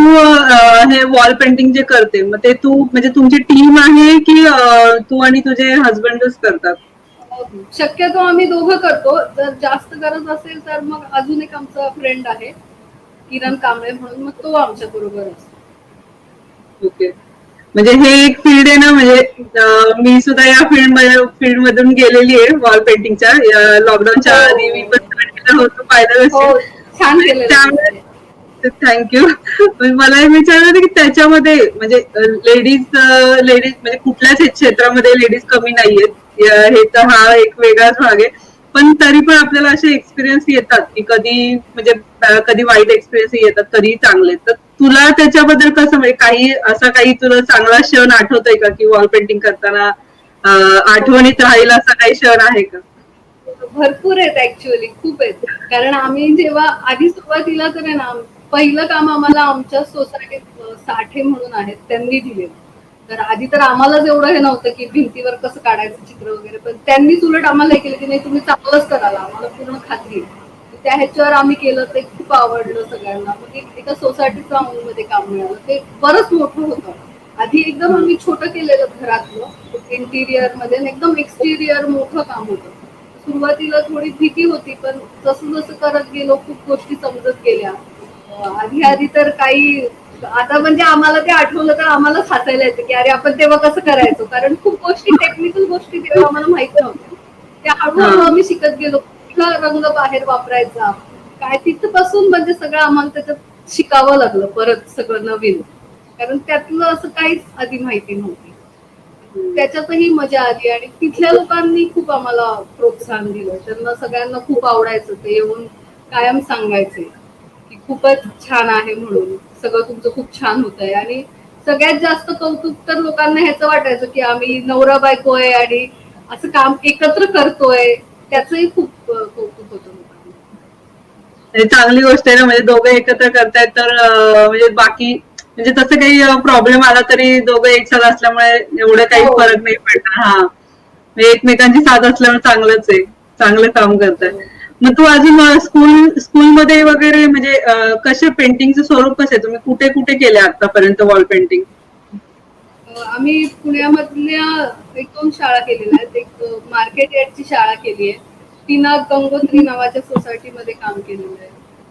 हे वॉल पेंटिंग जे करते, मग ते तू म्हणजे तुमची टीम आहे की तू आणि तुझे हजबंडच करतात? शक्यतो आम्ही दोघं करतो. जर जास्त गरज असेल तर मग अजून एक आमचा फ्रेंड आहे, किरण कांबळे म्हणून, मग तो आमच्या बरोबर असतो. ओके. म्हणजे हे एक फील्ड आहे ना, म्हणजे मी सुद्धा या फील्ड मधून गेलेली आहे वॉल पेंटिंगच्या. लॉकडाऊनच्या आधी मी हो, पण start केलं होतं, पाहिलं असेल. हो, छान केलेलं त्यामुळे दिसतंय. थँक्यू. मला हे विचारलं होतं की त्याच्यामध्ये म्हणजे लेडीज म्हणजे कुठल्याच क्षेत्रामध्ये लेडीज कमी नाहीयेत. हे तर हा एक वेगळाच भाग आहे. पण तरी पण आपल्याला असे एक्सपिरियन्स येतात की कधी म्हणजे कधी वाईट एक्सपिरियन्स येतात, कधी चांगले. तर तुला त्याच्याबद्दल कसं म्हणजे काही असा काही तुला चांगला क्षण आठवतोय का की वॉल पेंटिंग करताना आठवणीत राहील असा काही क्षण आहे का? भरपूर आहेत ऍक्च्युअली, खूप आहेत. कारण आम्ही जेव्हा आधी सुरुवातीला तर आहे ना, पहिलं काम आम्हाला आमच्या सोसायटीत साठे म्हणून आहेत त्यांनी दिलेलं. तर आधी तर आम्हालाच एवढं हे नव्हतं की भिंतीवर कसं काढायचं चित्र वगैरे, पण त्यांनीच उलट आम्हाला हे केलं की नाही तुम्ही चांगलंच कराल, आम्हाला पूर्ण खात्री आहे. त्या ह्याच्यावर आम्ही केलं, ते खूप आवडलं सगळ्यांना. मग एका सोसायटीचं मध्ये काम मिळालं, ते बरंच मोठं होतं. आधी एकदम आम्ही छोटं केलेलं घरातलं इंटिरियर मध्ये आणि एकदम एक्सटिरियर मोठं काम होतं. सुरुवातीला थोडी भीती होती, पण जसं जसं करत गेलो खूप गोष्टी समजत गेल्या. आधी आधी तर काही, आता म्हणजे आम्हाला ते आठवलं तर आम्हालाच हसायला येतं की अरे आपण तेव्हा कसं करायचो, कारण खूप गोष्टी टेक्निकल गोष्टी तेव्हा आम्हाला माहित नव्हत्या. त्या हळूहळू आम्ही शिकत गेलो. कुठला रंग बाहेर वापरायचा काय, तिथपासून म्हणजे सगळं आम्हाला त्याच्यात शिकावं लागलं परत सगळं नवीन, कारण त्यातलं असं काहीच आधी माहिती नव्हती. त्याच्यातही मजा आली आणि तिथल्या लोकांनी खूप आम्हाला प्रोत्साहन दिलं. त्यांना सगळ्यांना खूप आवडायचं, ते येऊन कायम सांगायचे की खूपच छान आहे म्हणून, सगळं तुमचं खूप छान होत आहे. आणि सगळ्यात जास्त कौतुक तर लोकांना ह्याचं वाटायचं की आम्ही नवरा बायको आहे आणि असं काम एकत्र करतोय, त्याचंही खूप कौतुक होतं लोकांना. हे चांगली गोष्ट आहे ना, म्हणजे दोघं एकत्र करतायत तर म्हणजे बाकी म्हणजे तसं काही प्रॉब्लेम आला तरी दोघं एकसाथ असल्यामुळे एवढं काही हो, फरक नाही पडणार. हा, म्हणजे एकमेकांची साथ असल्यामुळे चांगलंच आहे, चांगलं काम करताय. हो. मग तू अजून स्कूलमध्ये वगैरे म्हणजे कसे पेंटिंगचं स्वरूप कसं आहे, तुम्ही कुठे कुठे केले आतापर्यंत वॉल पेंटिंग? आम्ही पुण्यामधल्या 1-2 शाळा केलेल्या आहेत. एक मार्केट यार्डची शाळा केली आहे. टीना गंगोत्री नावाच्या सोसायटीमध्ये काम केलेलं आहे.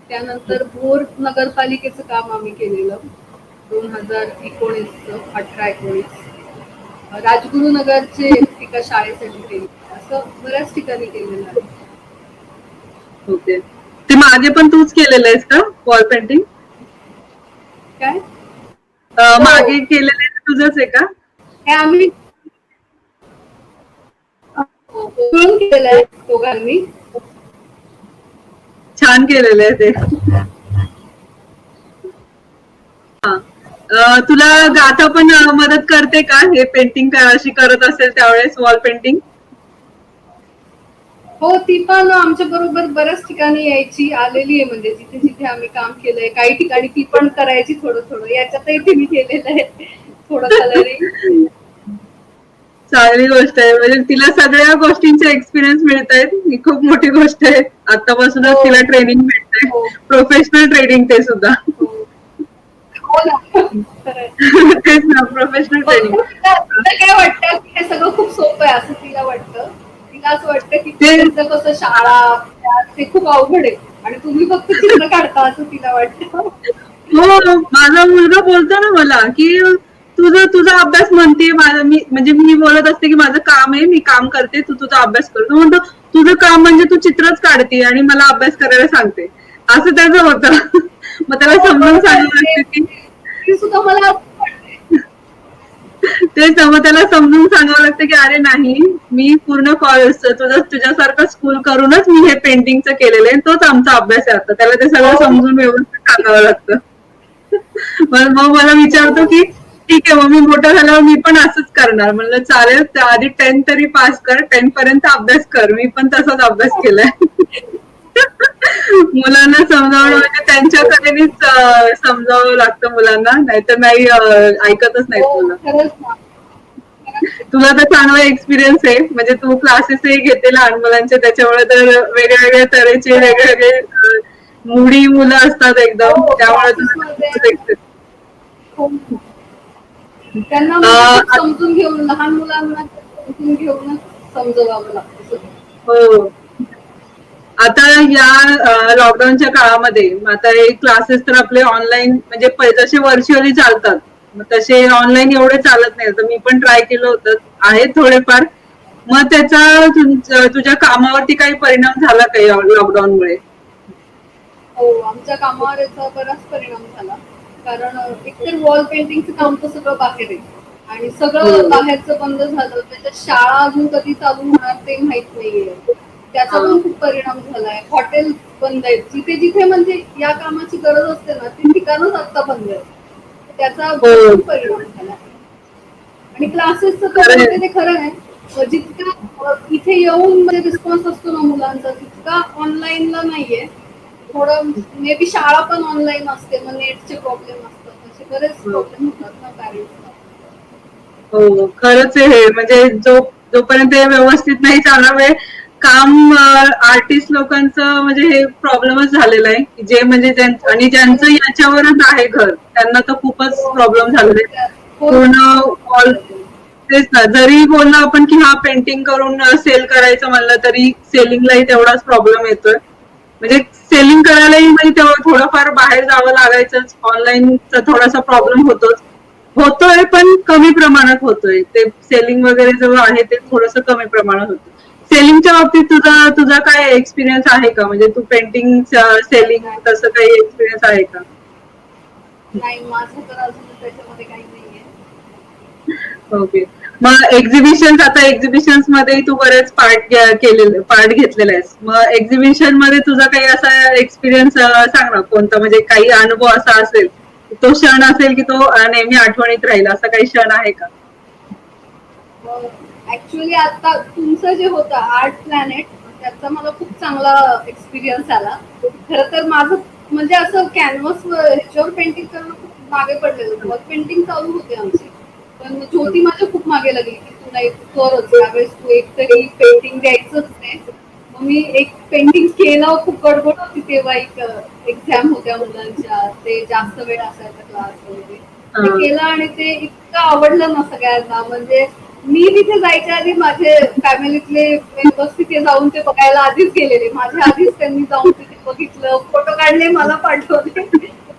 त्यानंतर भोर नगरपालिकेचं काम आम्ही केलेलं 2019 18-19. राजगुरुनगरचे एका शाळेसाठी केले, असं बऱ्याच ठिकाणी केलेलं आहे. ओके. ते मागे पण तूच केलेलं आहेस का वॉल पेंटिंग? काय मागे केलेलं तुझंच आहे का? हे आम्ही मिळून केलेलं आहे दोघांनी. छान केलेलं आहे ते. हा. तुला गाथा पण मदत करते का हे पेंटिंग अशी करत असेल त्यावेळेस वॉल पेंटिंग? हो, ती पण आमच्या बरोबर बऱ्याच ठिकाणी यायची, आलेली आहे म्हणजे जिथे जिथे आम्ही काम केलंय. काही ठिकाणी ती पण करायची थोडं थोडं. याच्यातही तिने केलेलं आहे थोडं कलरिंग. चांगली गोष्ट आहे, म्हणजे तिला सगळ्या गोष्टींचे एक्सपिरियन्स मिळत आहेत. ही खूप मोठी गोष्ट आहे. आतापासूनच हो. तिला ट्रेनिंग मिळतंय, हो. प्रोफेशनल ट्रेनिंग ते सुद्धा. हो ना. खरंय. तेच ना, प्रोफेशनल पण ट्रेनिंग. तिला काय वाटतं की हे सगळं खूप सोपं आहे असं तिला वाटतं. तिला असं वाटतं की ते- त्यांचं कसं शाळा ते खूप अवघड आहे आणि तुम्ही फक्त चित्र काढता असं तिला वाटतं. हो, माझा मुलगा बोलतो ना मला की तुझा अभ्यास म्हणते, मी म्हणजे मी बोलत असते की माझं काम आहे, मी काम करते, तू तुझा अभ्यास कर. तो म्हणतो तुझं काम म्हणजे तू चित्रच काढते आणि मला अभ्यास करायला सांगते, असं त्याचं होतं. मग त्याला समजून सांगावं लागतं की ती सुद्धा मला असं वाटते. तेच मग त्याला समजून सांगावं लागतं की अरे नाही, मी पूर्ण तुझ्यासारखं स्कूल करूनच मी हे पेंटिंगचं केलेलं आहे, तोच आमचा अभ्यास आहे. आता त्याला ते सगळं समजून व्यवस्थित सांगावं लागतं. मग मला विचारतो की ठीक आहे, मग मी मोठं झाल्यावर मी पण असंच करणार. म्हणलं चालेल, आधी 10 तरी पास कर, 10 पर्यंत अभ्यास कर. मी पण तसाच अभ्यास केलाय. मुलांना समजावणं म्हणजे त्यांच्या तऱ्हेनेच समजावं लागतं मुलांना, नाहीतर नाही ऐकतच नाहीत हो, मुलं. खरंच ना. तुला तर चांगला एक्सपिरियन्स आहे, म्हणजे तू क्लासेसही घेते लहान मुलांचे, त्याच्यामुळे तर वेगवेगळ्या तऱ्हेचे वेगवेगळे मुडी मुलं असतात एकदम, हो, त्यामुळे क्लासेसमध्ये हो. त्यांना म्हणजे तुला खूप समजून घेऊन लहान मुलांना समजून घेऊनच समजवावं लागतं सगळं. हो. आता या लॉकडाऊनच्या काळामध्ये आता हे क्लासेस तर आपले ऑनलाईन म्हणजे जसे व्हर्च्युअली चालतात, मग तसे ऑनलाईन एवढे चालत नाही. तर मी पण ट्राय केलं होतं, आहेत थोडेफार. मग त्याचा तुझ्या कामावरती काही परिणाम झाला का या लॉकडाऊनमुळे? हो, आमच्या कामावर याचा बराच परिणाम झाला. कारण एकतर वॉल पेंटिंगचं काम तर सगळं बाहेर आहे आणि सगळं बाहेरचं बंद झालं. त्याच्यात शाळा अजून कधी चालू होणार ते माहित नाहीये. त्याचा पण खूप परिणाम झालाय. हॉटेल बंद आहेत. जिथे जिथे म्हणजे या कामाची गरज असते ना, ती ठिकाणच आता बंद आहेत. त्याचा खूप परिणाम झाला. आणि क्लासेसचं तर म्हणते ते खरं आहे. जितका इथे येऊन म्हणजे रिस्पॉन्स असतो ना मुलांचा, तितका ऑनलाईनला नाहीये. थोडं मे बी शाळा पण ऑनलाईन असते, मग नेटचे प्रॉब्लेम असतात, असे बरेच प्रॉब्लेम होतात ना पॅरेंट्सला. हो, खरंच आहे हे. म्हणजे जोपर्यंत हे व्यवस्थित नाही चालणार, काम आर्टिस्ट लोकांचं म्हणजे हे प्रॉब्लेमच झालेला आहे, जे म्हणजे आणि ज्यांचं याच्यावरच आहे घर, त्यांना तर खूपच प्रॉब्लेम झालेला आहे. पूर्ण तेच ना, जरी बोललो आपण की हा पेंटिंग करून सेल करायचं म्हणलं तरी सेलिंगलाही तेवढाच प्रॉब्लेम येतोय. म्हणजे सेलिंग करायलाही म्हणजे थोडंफार बाहेर जावं लागायचंच. ऑनलाईनचा थोडासा प्रॉब्लेम होतोय, पण कमी प्रमाणात होतोय. ते सेलिंग वगैरे जो आहे ते थोडंसं कमी प्रमाणात होतं. सेलिंगच्या बाबतीत तुझा काय एक्सपिरियन्स आहे का? म्हणजे तू पेंटिंग सेलिंग तसं काही एक्सपिरियन्स आहे का? नाही, माझं तर अजून त्याच्यामध्ये काही नाहीये. ओके. मग एक्झिबिशन्स मध्ये तू बरेच पार्ट घेतलेला आहेस. मग एक्झिबिशन मध्ये तुझा काही असा एक्सपिरियन्स सांग ना, कोणता म्हणजे काही अनुभव असा असेल, तो क्षण असेल की तो नेहमी आठवणीत राहील, असा काही क्षण आहे का? ऍक्च्युअली आता तुमचं जे होतं आर्ट प्लॅनेट, त्याचा मला खूप चांगला एक्सपिरियन्स आला. खरं तर माझं म्हणजे असं कॅनव्हास ह्याच्यावर पेंटिंग करणं खूप मागे पडलेलं. वॉल पेंटिंग चालू होते आमची, पण ज्योती माझ्या खूप मागे लागली की तू नाही करच, यावेळेस तू एकतरी पेंटिंग द्यायचंच नाही. मग मी एक पेंटिंग केलं, खूप गडबड होती तेव्हा, एक एक्झाम होत्या मुलांच्या, ते जास्त वेळ असायचा क्लास वगैरे. ते केलं आणि ते इतकं आवडलं ना सगळ्यांना. म्हणजे मी तिथे जायच्या आधी माझे फॅमिलीतले मेंबर्स तिथे जाऊन ते बघायला आधीच गेलेले. माझ्या आधीच त्यांनी जाऊन तिथे बघितलं, फोटो काढले, मला पाठवले.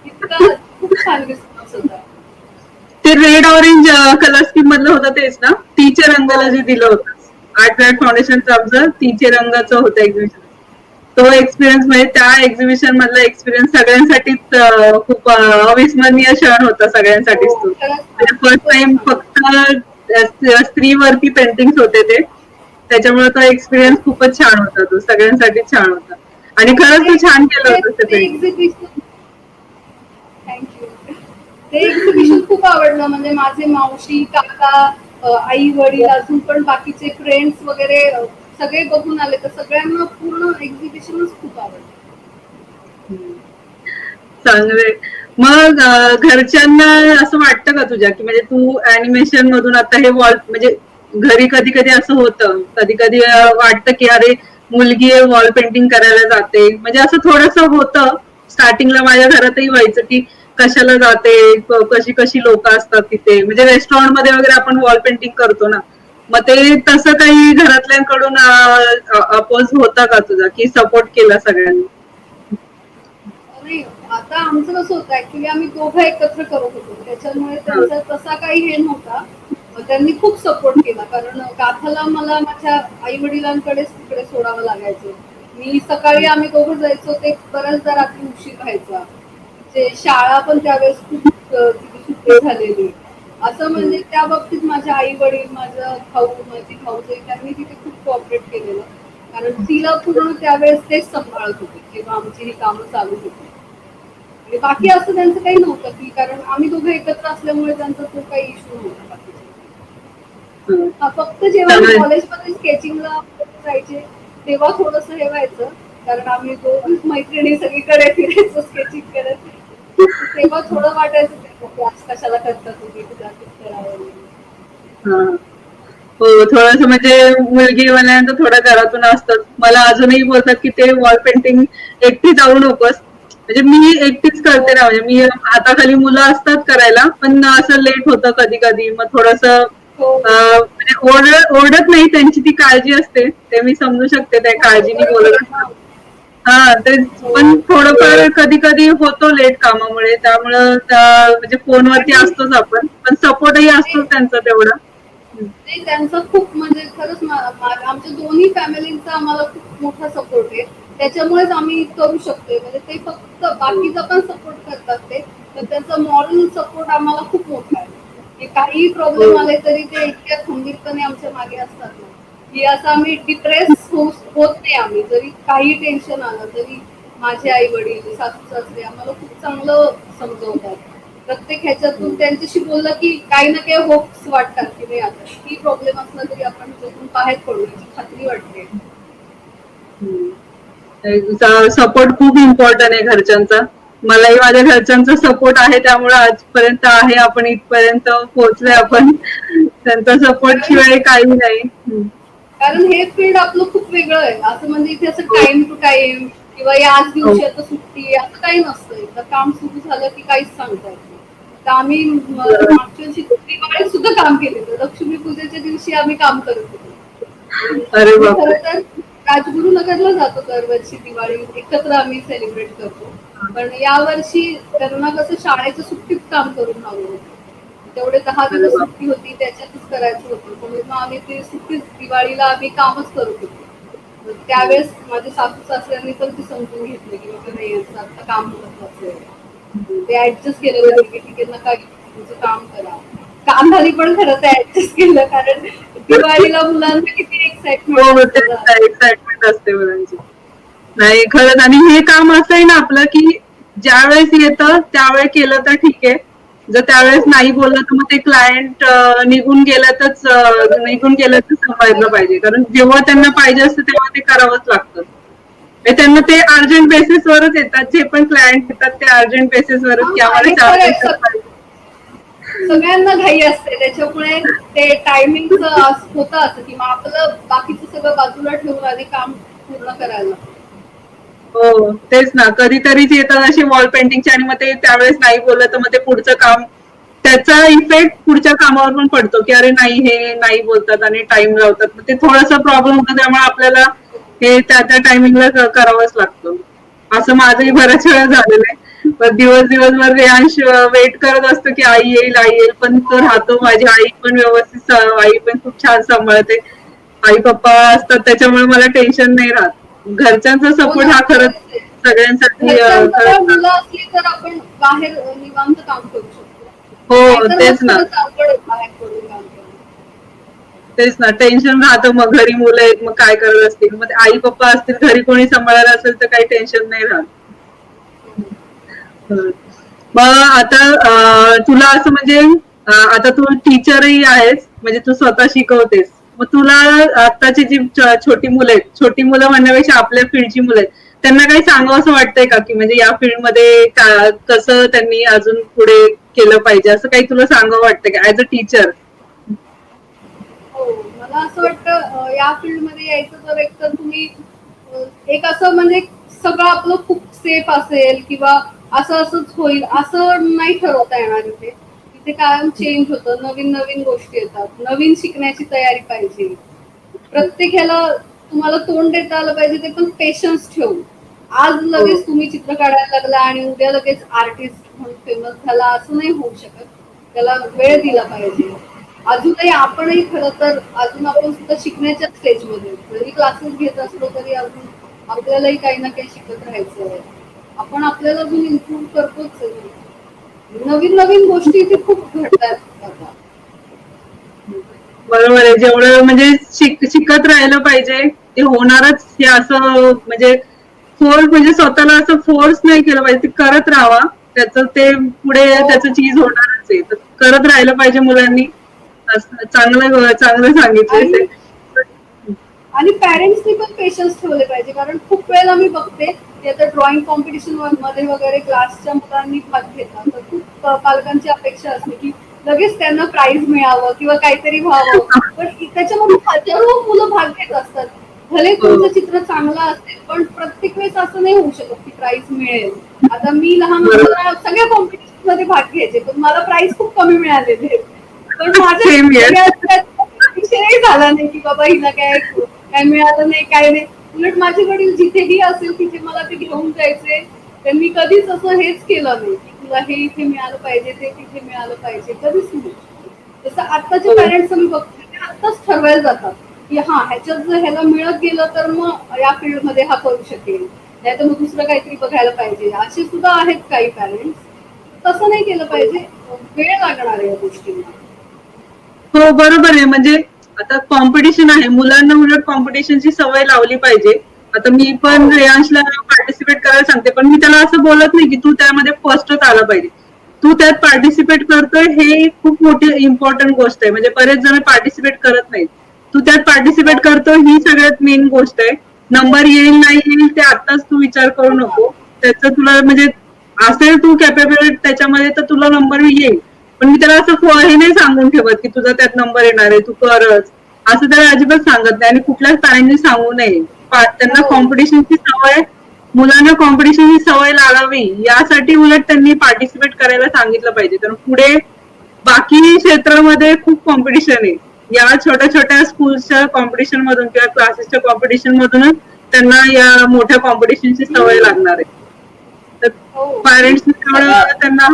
इतका खूप छान रिस्पॉन्स होता. ते रेड ऑरेंज कलर स्कीम मधलं होतं तेच ना? तीच्या रंगाला जे दिलं होतं आर्ट फाउंडेशनचं आमचं तीचे रंगाचं होतं एक्झिबिशन. तो एक्सपिरियन्स म्हणजे त्या एक्झिबिशन मधला एक्सपिरियन्स सगळ्यांसाठीच खूप अविस्मरणीय क्षण होता सगळ्यांसाठीच तो. खरंच फर्स्ट खूपच टाइम छान. फक्त स्त्रीवरती पेंटिंग्स होते ते, त्याच्यामुळे तो एक्सपिरियन्स खूपच छान होता, तो सगळ्यांसाठी छान होता. आणि खरंच तू छान केलं होतं ते ते पेंटिंग. Exhibition thank you. ते एक्झिबिशन खूप आवडलं. म्हणजे माझे मावशी, काका, आई वडील, अजून पण बाकीचे फ्रेंड्स वगैरे सगळे बघून आले, तर सगळ्यांना पूर्ण एक्झिबिशनच खूप आवडलं. चांगले. मग घरच्यांना असं वाटतं का तुझ्या, की म्हणजे तू अॅनिमेशन मधून आता हे वॉल म्हणजे घरी कधी कधी असं होतं, कधी कधी वाटतं की अरे मुलगी वॉल पेंटिंग करायला जाते, म्हणजे असं थोडस होतं. स्टार्टिंगला माझ्या घरातही व्हायचं की कशाला जाते, कशी कशी लोक असतात तिथे, म्हणजे रेस्टॉरंट मध्ये वगैरे आपण वॉल पेंटिंग करतो ना, मग ते तसं काही घरातल्यांकडून अपोज होता का तुझा, की सपोर्ट केला सगळ्यांनी? नाही, आता आमचं कसं होतं, ऍक्च्युली आम्ही दोघं एकत्र करत होतो, त्याच्यामुळे हा. त्यांचा तसा काही हे नव्हता. त्यांनी खूप सपोर्ट केला, कारण गाथाला मला माझ्या आई वडिलांकडेच तिकडे सोडावं लागायचं. मी सकाळी आम्ही दोघं जायचो, ते बऱ्याचदा रात्री उशीर व्हायचा. ते शाळा पण त्यावेळेस खूप तिची सुट्टी झालेली. असं म्हणजे त्या बाबतीत माझ्या आई वडील, माझा भाऊ, माझी भाऊजाई त्यांनी तिथे खूप कॉपरेट केलेलं. कारण तिला पूर्ण त्यावेळेस तेच सांभाळत होते, जेव्हा आमची ही कामं चालू होती. आणि बाकी असं त्यांचं काही नव्हतं, की कारण आम्ही दोघं एकत्र असल्यामुळे त्यांचा तो काही इश्यू नव्हता बाकीचा. हम्म. हा, फक्त जेव्हा मी चांगलंय. कॉलेजमध्ये स्केचिंगला जायचे तेव्हा थोडंसं हे व्हायचं, कारण आम्ही दोघीच मैत्रिणी सगळीकडे फिरायचो स्केचिंग करत. तेव्हा थोडं वाटायचं की आज कशाला करतात तुम्ही, जास्तच करावं वगैरे. हा. हो, थोडस म्हणजे मुलगी म्हणल्यानंतर थोडं घरातून असतात. मला अजूनही बोलतात की ते वॉल पेंटिंग एकटी जाऊ नकोस, म्हणजे मी एकटीच करते ना, म्हणजे मी हाताखाली मुलं असतात करायला, पण असं लेट होतं कधी कधी, मग थोडस हो म्हणजे ओरडत नाही, त्यांची ती काळजी असते, ते मी समजू शकते, त्या हो, काळजीने बरोबर बोलत आहे ना. असतात. हा ते, हो. पण थोडंफार कधी कधी होतो लेट कामामुळे, त्यामुळं म्हणजे फोनवरती आणि असतोच आपण, पण सपोर्टही ते असतोच त्यांचा तेवढा. नाही, त्यांचा खूप म्हणजे खरंच आमच्या दोन्ही फॅमिलींचा आम्हाला खूप मोठा सपोर्ट आहे. त्याच्यामुळेच आम्ही करू शकतोय. म्हणजे ते फक्त बाकीचा पण सपोर्ट करतात ते, पण त्यांचा मॉरल सपोर्ट आम्हाला खूप मोठा आहे. की काहीही प्रॉब्लेम हो. आले तरी ते इतक्या खंबीरपणे आमच्या मागे असतात ना, की असं आम्ही डिप्रेस होत नाही. आम्ही जरी काही टेन्शन आलं तरी माझे आई वडील, सासू सासरे आम्हाला खूप चांगलं समजवतात. प्रत्येक ह्याच्यातून त्यांच्याशी बोललं की काही ना काही होप्स वाटतात, की नाही आता किती प्रॉब्लेम असला तरी आपण त्यातून बाहेर पडू याची खात्री वाटते. सपोर्ट खूप इम्पॉर्टंट आहे घरच्यांचा. मलाही माझ्या घरच्यांचा सपोर्ट आहे, त्यामुळे आजपर्यंत आहे, आपण इथपर्यंत पोहोचलोय आपण. त्यांचा सपोर्ट कारण शिवाय काही नाही. कारण हे फील्ड आपलं खूप वेगळं आहे. असं म्हणजे इथे असं हो. टाइम टू टाइम किंवा याच हो. दिवशी आता सुट्टी असं काही नसतं. एकदा काम सुरू झालं की काहीच सांगता येत नाही. तर आम्ही मागच्या वर्षी दिवाळीत सुद्धा काम केलं होतं. लक्ष्मी पूजेच्या दिवशी आम्ही काम करत होतो. आणि अरे आम्ही बापरे. खरं तर राजगुरुनगरला जातो दरवर्षी, दिवाळी एकत्र आम्ही सेलिब्रेट करतो. पण यावर्षी त्यांना कसं शाळेच्या सुट्टीत काम करून हवं होतं. तेवढे 10 अरे दिवस बाप. सुट्टी होती, त्याच्यातच करायचं होतं. म्हणून मग आम्ही ते सुट्टीच दिवाळीला आम्ही कामच करत होतो. मग त्यावेळेस माझ्या सासू सासऱ्यांनी पण ते समजून घेतलं की बाबा नाही, यांचं आता काम महत्वाचं आहे. ते ऍडजस्ट केलं त्यांनी की ठीक आहे, नका तुमचं काम करा. कामाली पण खरं तर ऍडजस्ट केलं, कारण दिवाळीला मुलांना किती एक्साइटमेंट हो, असतं ना. तेच एक्साइटमेंट असते मुलांची. नाही खरंच, आणि हे काम असं आहे ना आपलं, की ज्यावेळेस येतं त्यावेळेस केलं तर ठीक आहे, जर त्यावेळेस नाही बोललं तर मग ते क्लायंट निघून गेलं तर सांभाळलं पाहिजे, कारण जेव्हा त्यांना पाहिजे असतं तेव्हा ते करावंच लागतं. म्हणजे त्यांना ते अर्जंट बेसिसवरच येतात, जे पण क्लायंट येतात ते अर्जंट बेसिसवरच, की हा, आम्हाला हे 4 खरं आहे. दिवसात पाहिजे. सगळ्यांना घाई असते, त्याच्यामुळे ते टायमिंगचं होतं असं की मग आपलं बाकीचं सगळं बाजूला ठेवून आधी काम पूर्ण करायला लागतं. हो, तेच ना, कधीतरीच येतात असे वॉल पेंटिंगचे, आणि मग ते त्यावेळेस नाही बोललं तर मग ते पुढचं काम, त्याचा इफेक्ट पुढच्या कामावर पण पडतो, की अरे नाही, हे नाही बोलतात आणि टाइम लावतात, मग ते थोडासा प्रॉब्लेम होतो. त्यामुळे आपल्याला हे त्या त्या टायमिंगला करावंच लागतं. असं माझंही बऱ्याच वेळा झालेलं आहे. पण दिवसभर रेयांश वेट करत असतो की आई येईल, आई येईल, पण तो राहतो. माझी आई पण व्यवस्थित, आई पण खूप छान सांभाळते. आई पप्पा असतात त्याच्यामुळे मला टेन्शन नाही राहत. घरच्यांचा सपोर्ट हा खरंच सगळ्यांसाठी घरच्यांकडे खरंच मुलं असली तर आपण बाहेर निवांत काम करू शकतो. हो नाहीतर तेच मग ना खरंच अवघड आहे बाहेर पडून काम करणं. तेच ना टेन्शन राहतं मग घरी मुलं आहेत मग काय करत असतील मग आई पप्पा असतील घरी कोणी सांभाळायला असेल तर काही टेन्शन नाही राहत. हम्म. मग आता तुला असं म्हणजे आता तू टीचरही आहेस म्हणजे तू स्वतः शिकवतेस मग तुला आताची जी छोटी मुलं आहेत छोटी मुलं म्हणण्यापेक्षा आपल्या फील्डची मुलं आहेत त्यांना काही सांगावं असं वाटतंय का की म्हणजे या फील्डमध्ये कसं त्यांनी अजून पुढे केलं पाहिजे असं काही तुला सांगावं वाटतं का ऍज अ टीचर. हो, मला असं वाटतं या फील्डमध्ये यायचं तर एक तर तुम्ही एक असं म्हणजे सगळं आपलं खूप सेफ असेल किंवा असं असंच होईल असं नाही ठरवता येणार इथे. इथे कायम चेंज होतं, नवीन नवीन गोष्टी येतात, नवीन शिकण्याची तयारी पाहिजे. प्रत्येक ह्याला तुम्हाला तोंड देता आलं पाहिजे ते पण पेशन्स ठेवून. आज लगेच तुम्ही चित्र काढायला लागला आणि उद्या लगेच आर्टिस्ट म्हणून फेमस झाला असं नाही होऊ शकत. त्याला वेळ दिला पाहिजे. अजूनही आपणही खरं तर अजून आपण सुद्धा शिकण्याच्या स्टेजमध्ये जरी क्लासेस घेत असलो तरी अजून आपल्यालाही काही ना काही शिकत राहायचं आहे. आपण आपल्याला अजून इम्प्रूव्ह करतोच आहे. नवीन नवीन गोष्टी इथे खूप घडतात आता. बरोबर आहे जेवढं म्हणजे शिकत राहिलं पाहिजे ते होणारच हे असं म्हणजे फोर्स म्हणजे स्वतःला असं फोर्स नाही केलं पाहिजे ते करत राहावा त्याचं ते पुढे त्याचं चीज होणारच आहे तर करत राहिलं पाहिजे मुलांनी चांगलं चांगलं सांगितलंय आणि ते. आणि पॅरेंट्सनी पण पेशन्स ठेवले पाहिजे कारण खूप वेळेला मी बघते की आता ड्रॉइंग कॉम्पिटिशन मध्ये वगैरे क्लासच्या मुलांनी भाग घेतात तर खूप पालकांची अपेक्षा असते की लगेच त्यांना प्राइज मिळावं किंवा काहीतरी व्हावं पण त्याच्यामध्ये हजारो मुलं भाग घेत असतात. भले तुमचं चित्र चांगलं असेल पण प्रत्येक वेळेस असं नाही होऊ शकत की प्राइज मिळेल. आता मी लहान असताना सगळ्या कॉम्पिटिशन मध्ये भाग घ्यायचे पण मला प्राइज खूप कमी मिळालेले पण Same here. माझ्या विषयही झाला नाही की बाबा हिला काय मिळालं नाही काय नाही. उलट माझे वडील जिथेही असेल तिथे मला ते घेऊन जायचे. त्यांनी कधीच असं हेच केलं नाही की तुला हे इथे मिळालं पाहिजे ते तिथे मिळालं पाहिजे कधीच नाही. तसं आत्ताचे पॅरेंट्स मी बघते ते आत्ताच ठरवायला जातात की हा ह्याच्यात जर ह्याला मिळत गेलं तर मग या फील्डमध्ये हा करू शकेल नाही तर मग दुसरं काहीतरी बघायला पाहिजे असे सुद्धा आहेत काही पॅरेंट्स. तसं नाही केलं पाहिजे वेळ लागणार आहे या गोष्टींना. हो बरोबर आहे म्हणजे आता कॉम्पिटिशन आहे मुलांना उलट कॉम्पिटिशनची सवय लावली पाहिजे. आता मी पण रेयांशला पार्टिसिपेट करायला सांगते पण मी त्याला असं बोलत नाही की तू त्यामध्ये फर्स्टच आला पाहिजे. तू त्यात पार्टिसिपेट करतोय हे खूप मोठी इम्पॉर्टंट गोष्ट आहे म्हणजे बरेच जण पार्टिसिपेट करत नाहीत. तू त्यात पार्टिसिपेट करतोय ही सगळ्यात मेन गोष्ट आहे. नंबर येईल नाही येईल ते आताच तू विचार करू नको त्याचं तुला म्हणजे असेल तू कॅपेबल त्याच्यामध्ये तर तुला नंबर येईल. पण मी त्याला असं हे नाही सांगून ठेवत की तुझा त्यात नंबर येणार आहे तू करच असं त्याला अजिबात सांगत नाही आणि कुठल्याच पॅरेंटनी सांगू नये. त्यांना कॉम्पिटिशनची सवय मुलांना कॉम्पिटिशनची सवय लागावी यासाठी उलट त्यांनी पार्टिसिपेट करायला सांगितलं पाहिजे कारण पुढे बाकी क्षेत्रामध्ये खूप कॉम्पिटिशन आहे. या छोट्या छोट्या स्कूलच्या कॉम्पिटिशन मधून किंवा क्लासेसच्या कॉम्पिटिशन मधूनच त्यांना या मोठ्या कॉम्पिटिशनची सवय लागणार आहे. तर पॅरेंट्सनी तेवढं त्यांना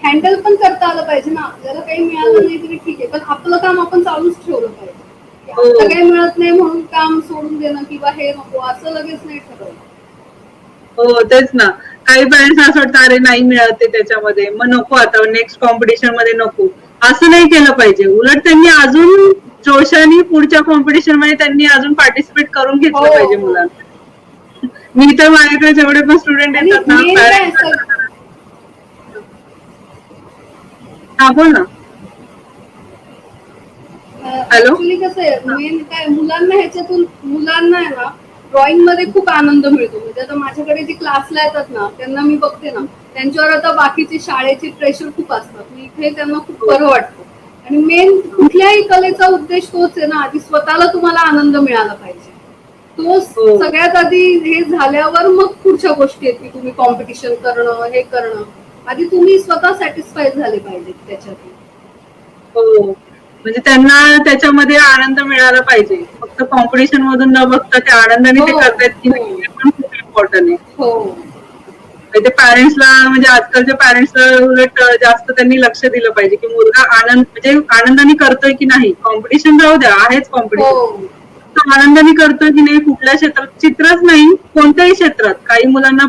हँडल पण करता आलं पाहिजे ना आपल्याला काही मिळालं नाही तरी ठीक आहे पण आपलं काम आपण चालूच ठेवलं पाहिजे. आता काही मिळत नाही म्हणून काम सोडून देणं किंवा हे नको असं लगेच नाही ठरवलं. हो तेच ना काही पॅरेंट्स असं वाटतं अरे नाही मिळत त्याच्यामध्ये मग नको आता नेक्स्ट कॉम्पिटिशन मध्ये नको असं नाही केलं पाहिजे. उलट त्यांनी अजून जोशाने पुढच्या कॉम्पिटिशन मध्ये त्यांनी अजून पार्टिसिपेट करून घेतलं पाहिजे मुलांना. मी तर माझ्याकडे जेवढे पण स्टुडंट येतात ना पॅरेंट्स हा बोल ना. हॅलो ऍक्च्युली कसं आहे मेन काय मुलांना ह्याच्यातून मुलांना आहे ना ड्रॉइंग मध्ये खूप आनंद मिळतो म्हणजे आता माझ्याकडे जे क्लासला येतात ना त्यांना मी बघते ना त्यांच्यावर आता बाकीचे शाळेचे प्रेशर खूप असतात मी इथे त्यांना खूप बरं वाटतं आणि मेन कुठल्याही कलेचा उद्देश तोच आहे ना आधी स्वतःला तुम्हाला आनंद मिळाला पाहिजे. तो सगळ्यात आधी हे झाल्यावर मग पुढच्या गोष्टी आहेत की तुम्ही कॉम्पिटिशन करणं हे करणं आधी तुम्ही स्वतः सॅटिस्फाय झाले पाहिजे त्याच्यातून. हो म्हणजे त्यांना त्याच्यामध्ये आनंद मिळाला पाहिजे फक्त कॉम्पिटिशन मधून न बघता त्या आनंदाने ते करतायत की नाही हे पण खूप इम्पॉर्टंट आहे. ते पॅरेंट्सला म्हणजे आजकालच्या पॅरेंट्सला उलट जास्त त्यांनी लक्ष दिलं पाहिजे की मुलगा आनंद म्हणजे आनंदाने करतोय की नाही. कॉम्पिटिशन राहू द्या आहेच कॉम्पिटिशन आनंदाने करतो की नाही कुठल्या क्षेत्रात, चित्रच नाही कोणत्याही क्षेत्रात. काही मुलांना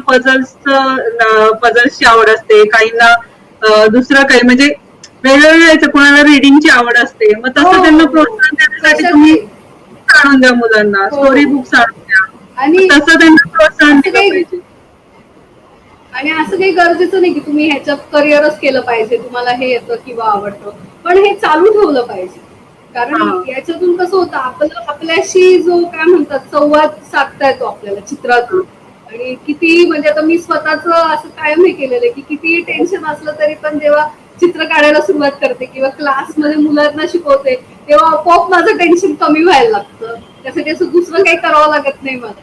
पझल्सची आवड असते, काहींना दुसरं काही म्हणजे वेगवेगळं याचं, कोणाला रिडिंगची आवड असते. मग हो, तसं त्यांना हो. प्रोत्साहन देण्यासाठी तशाच तुम्ही आहे. आणून द्या मुलांना, हो. स्टोरी बुक्स आणून द्या. आणि तसं त्यांना प्रोत्साहन असं दिलं काही पाहिजे. आणि असं काही गरजेचं नाही की तुम्ही ह्याच्यात करिअरच केलं पाहिजे, तुम्हाला हे येतं किंवा आवडतं, पण हे चालू ठेवलं पाहिजे. कारण हा. याच्यातून कसं होतं, आपल्याशी जो काय म्हणतात संवाद साधता येतो आपल्याला चित्रातून. आणि किती म्हणजे आता मी स्वतःच असं कायम हे केलेलं आहे की किती टेन्शन असलं तरी पण जेव्हा चित्र काढायला सुरुवात करते किंवा क्लासमध्ये मुलांना शिकवते, तेव्हा आपोआप माझं टेन्शन कमी व्हायला लागतं. त्यासाठी असं दुसरं काही करावं लागत नाही मला.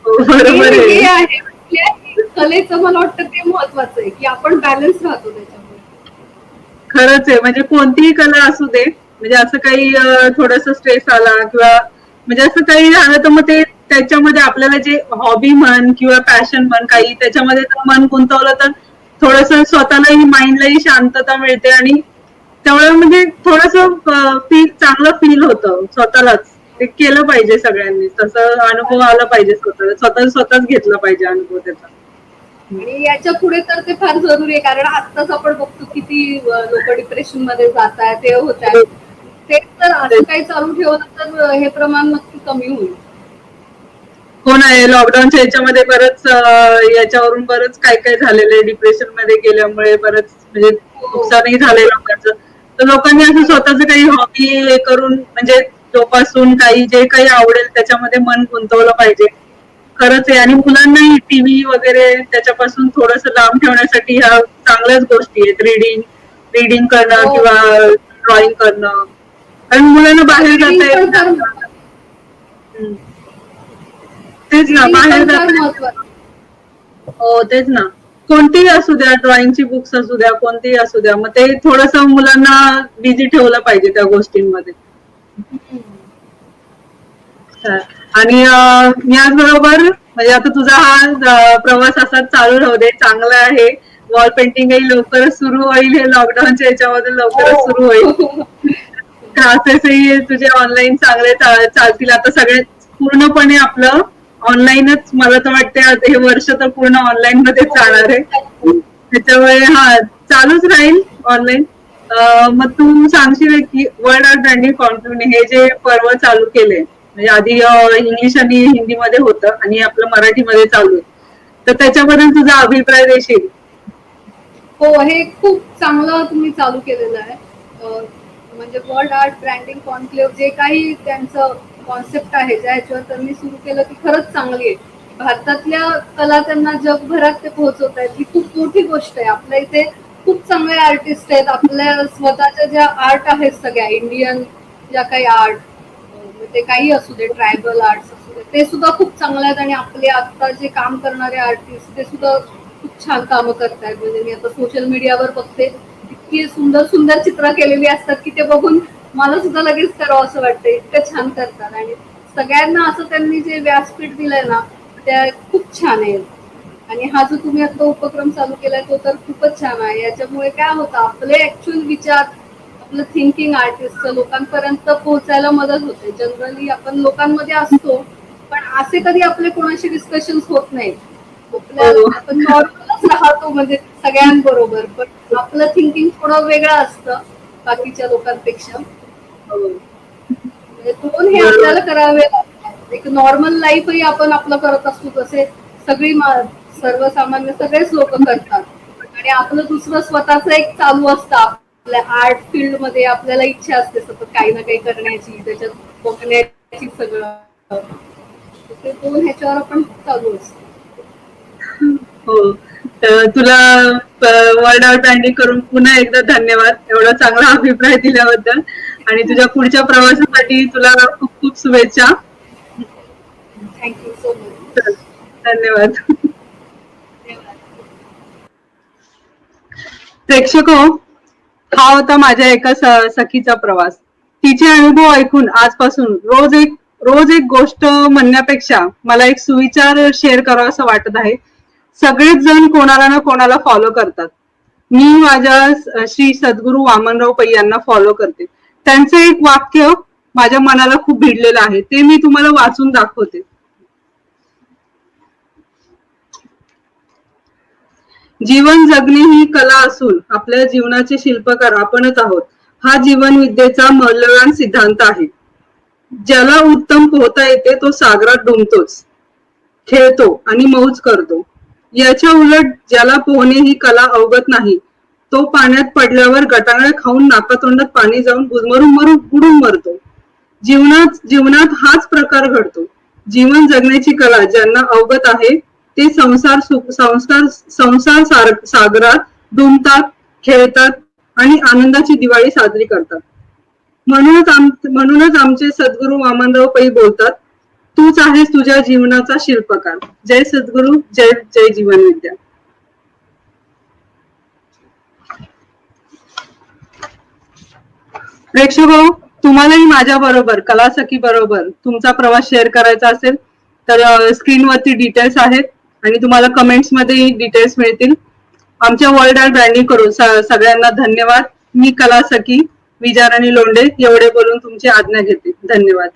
हो, बरोबर हे आहे. आहे आपल्या कलेचं, मला वाटतं ते महत्वाचं आहे की आपण बॅलन्स राहतो त्याच्यामुळे. खरंच आहे. म्हणजे कोणतीही कला असू दे, म्हणजे असं काही थोडस स्ट्रेस आला किंवा म्हणजे असं काही झालं तर मग ते त्याच्यामध्ये आपल्याला जे हॉबी म्हण किंवा पॅशन म्हण काही त्याच्यामध्ये जर मन गुंतवलं तर थोडस स्वतःलाही माइंडलाही शांतता मिळते आणि त्यामुळे म्हणजे थोडस चांगलं फील होतं स्वतःलाच. ते केलं पाहिजे सगळ्यांनी, तसं अनुभव आला पाहिजे स्वतःला, स्वतःच घेतला पाहिजे अनुभव त्याचा. आणि याच्या पुढे तर ते फार जरुरी आहे, कारण आत्ताच आपण बघतो किती लोक डिप्रेशन मध्ये जात आहेत, ते होत आहेत. ते तर असं काही चालू ठेवलं तर हे प्रमाण नक्की कमी होईल. हो ना, लॉकडाऊनच्या याच्यामध्ये बरंच याच्यावरून बरंच काय काय झालेलं आहे. डिप्रेशन मध्ये गेल्यामुळे बरंच म्हणजे नुकसानही झालंय लोकांचं. तर लोकांनी असं स्वतःच काही हॉबी हे करून म्हणजे जोपासून काही जे काही आवडेल त्याच्यामध्ये मन गुंतवलं पाहिजे. खरंच आहे. आणि मुलांनाही टीव्ही वगैरे त्याच्यापासून थोडस लांब ठेवण्यासाठी ह्या चांगल्याच गोष्टी आहेत. रीडिंग करणं हो. किंवा ड्रॉइंग करणं. कारण मुलांना बाहेर Reading जाता येत पण फार नाही. तेच ना, reading बाहेर पण फार जाता महत्वाचं. हो तेच ना. कोणतीही असू द्या, ड्रॉइंगची बुक्स असू द्या, कोणतीही असू द्या, मग ते थोडस मुलांना बिझी ठेवलं पाहिजे त्या गोष्टींमध्ये. आणि याचबरोबर म्हणजे आता तुझा हा प्रवास असाच चालू राहू दे, चांगला आहे. वॉल पेंटिंगही लवकरच सुरू होईल, हे लॉकडाऊनच्या याच्यामध्ये लवकरच सुरू होईल. हो. क्लासेसही तुझे ऑनलाईन चांगले चालतील. आता सगळे पूर्णपणे आपलं ऑनलाईनच, मला तर वाटते हे वर्ष तर पूर्ण ऑनलाईन मध्येच जाणार आहे. त्याच्यामुळे चालूच राहील ऑनलाईन. मग तू सांगशील की वर्ल्ड आर्ट ब्रँडिंग कॉन्क्लेव्ह हे जे पर्व चालू केले, म्हणजे आधी इंग्लिश आणि हिंदीमध्ये होतं आणि आपलं मराठीमध्ये चालू आहे, तर त्याच्याबद्दल तुझा अभिप्राय देशील? हो, हे खूप चांगलं तुम्ही चालू केलेलं आहे. म्हणजे वर्ल्ड आर्ट ब्रँडिंग कॉन्क्लेव्ह जे काही त्यांचं कॉन्सेप्ट आहे, ज्या ह्याच्यावर त्यांनी सुरू केलं ती खरंच चांगली आहे. भारतातल्या कला त्यांना जगभरात ते पोहोचवत आहेत, ही खूप मोठी गोष्ट आहे. आपल्या इथे खूप चांगले आर्टिस्ट आहेत. आपल्या स्वतःच्या ज्या आर्ट आहेत सगळ्या इंडियन ज्या काही आर्ट, ते काही असू दे, ट्रायबल आर्ट्स असू दे, ते सुद्धा खूप चांगले आहेत. आणि आपले आता जे काम करणारे आर्टिस्ट ते सुद्धा खूप छान कामं करतायत. म्हणजे मी आता सोशल मीडियावर बघते, इतकी सुंदर सुंदर चित्र केलेली असतात की ते बघून मला सुद्धा लगेच करावं असं वाटतं, इतकं छान करतात. आणि सगळ्यांना असं त्यांनी जे व्यासपीठ दिलंय ना, त्या खूप छान आहे. आणि हा जो तुम्ही आता उपक्रम चालू केलाय तो तर खूपच छान आहे. याच्यामुळे काय होतं, आपले ऍक्च्युअल विचार, आपलं थिंकिंग आर्टिस्ट लोकांपर्यंत पोहोचायला मदत होते. जनरली आपण लोकांमध्ये असतो, पण असे कधी आपले कोणाशी डिस्कशन होत नाहीत. आपण नॉर्मलच राहतो म्हणजे सगळ्यांबरोबर, पण आपलं थिंकिंग थोडं वेगळं असतं बाकीच्या लोकांपेक्षा. म्हणजे दोन हे आपल्याला करावे लागतात. एक नॉर्मल लाईफही आपण आपलं करत असतो, तसे सर्वसामान्य सगळेच लोक करतात. आणि आपलं दुसरं स्वतःच एक चालू असतं. आपल्या आर्ट फील्ड मध्ये आपल्याला इच्छा असते सतत काही ना काही करण्याची, त्याच्यात बघण्याची सगळं, ते दोन ह्याच्यावर आपण चालू असतो. हो. तर तुला वर्ल्ड आर्ट ब्रँडिंग करून पुन्हा एकदा धन्यवाद, एवढा चांगला अभिप्राय दिल्याबद्दल. आणि तुझ्या पुढच्या प्रवासासाठी तुला खूप खूप शुभेच्छा. Thank you so much. चल, धन्यवाद. प्रेक्षक हो, हा होता माझ्या एका सखीचा प्रवास. तिचे अनुभव ऐकून आजपासून रोज एक गोष्ट म्हणण्यापेक्षा मला एक सुविचार शेअर करावा असं वाटत आहे. सगळेच जण कोणाला ना कोणाला फॉलो करतात. मी माझ्या श्री सद्गुरू वामनराव पै यांना फॉलो करते. त्यांचं एक वाक्य माझ्या मनाला खूप भिडलेलं आहे, ते मी तुम्हाला वाचून दाखवते. जीवन जगणे ही कला असून आपल्या जीवनाचे शिल्पकार आपणच आहोत, हा जीवन विद्येचा मौल्यवान सिद्धांत आहे. ज्याला उत्तम पोहता येते तो सागरात डुंबतोच, खेळतो आणि मौज करतो. याच्या उलट ज्याला पोहणे ही कला अवगत नाही, तो पाण्यात पडल्यावर गटांगळ्या खाऊन नाकातोंडात पाणी जाऊन बुडून मरतो. जीवनात हाच प्रकार घडतो. जीवन जगण्याची कला ज्यांना अवगत आहे ते संसार सागरात डुंबतात, खेळतात आणि आनंदाची दिवाळी साजरी करतात. म्हणूनच आमचे सद्गुरू वामनराव पै बोलतात, तूच आहेस तुझ्या जीवनाचा शिल्पकार. जय सद्गुरू, जय जय जीवन विद्या. प्रेक्षको, तुम्हालाही माझ्या बरोबर कलासखी बरोबर तुमचा प्रवास शेअर करायचा असेल तर स्क्रीनवरती डिटेल्स आहेत आणि तुम्हाला कमेंट्स मध्ये डिटेल्स मिळतील. आमच्या वर्ल्ड आर्ट ब्रँडिंग करून सगळ्यांना धन्यवाद. मी कलासखी विजयाराणी लोंढे एवढे बोलून तुमची आज्ञा घेते. धन्यवाद.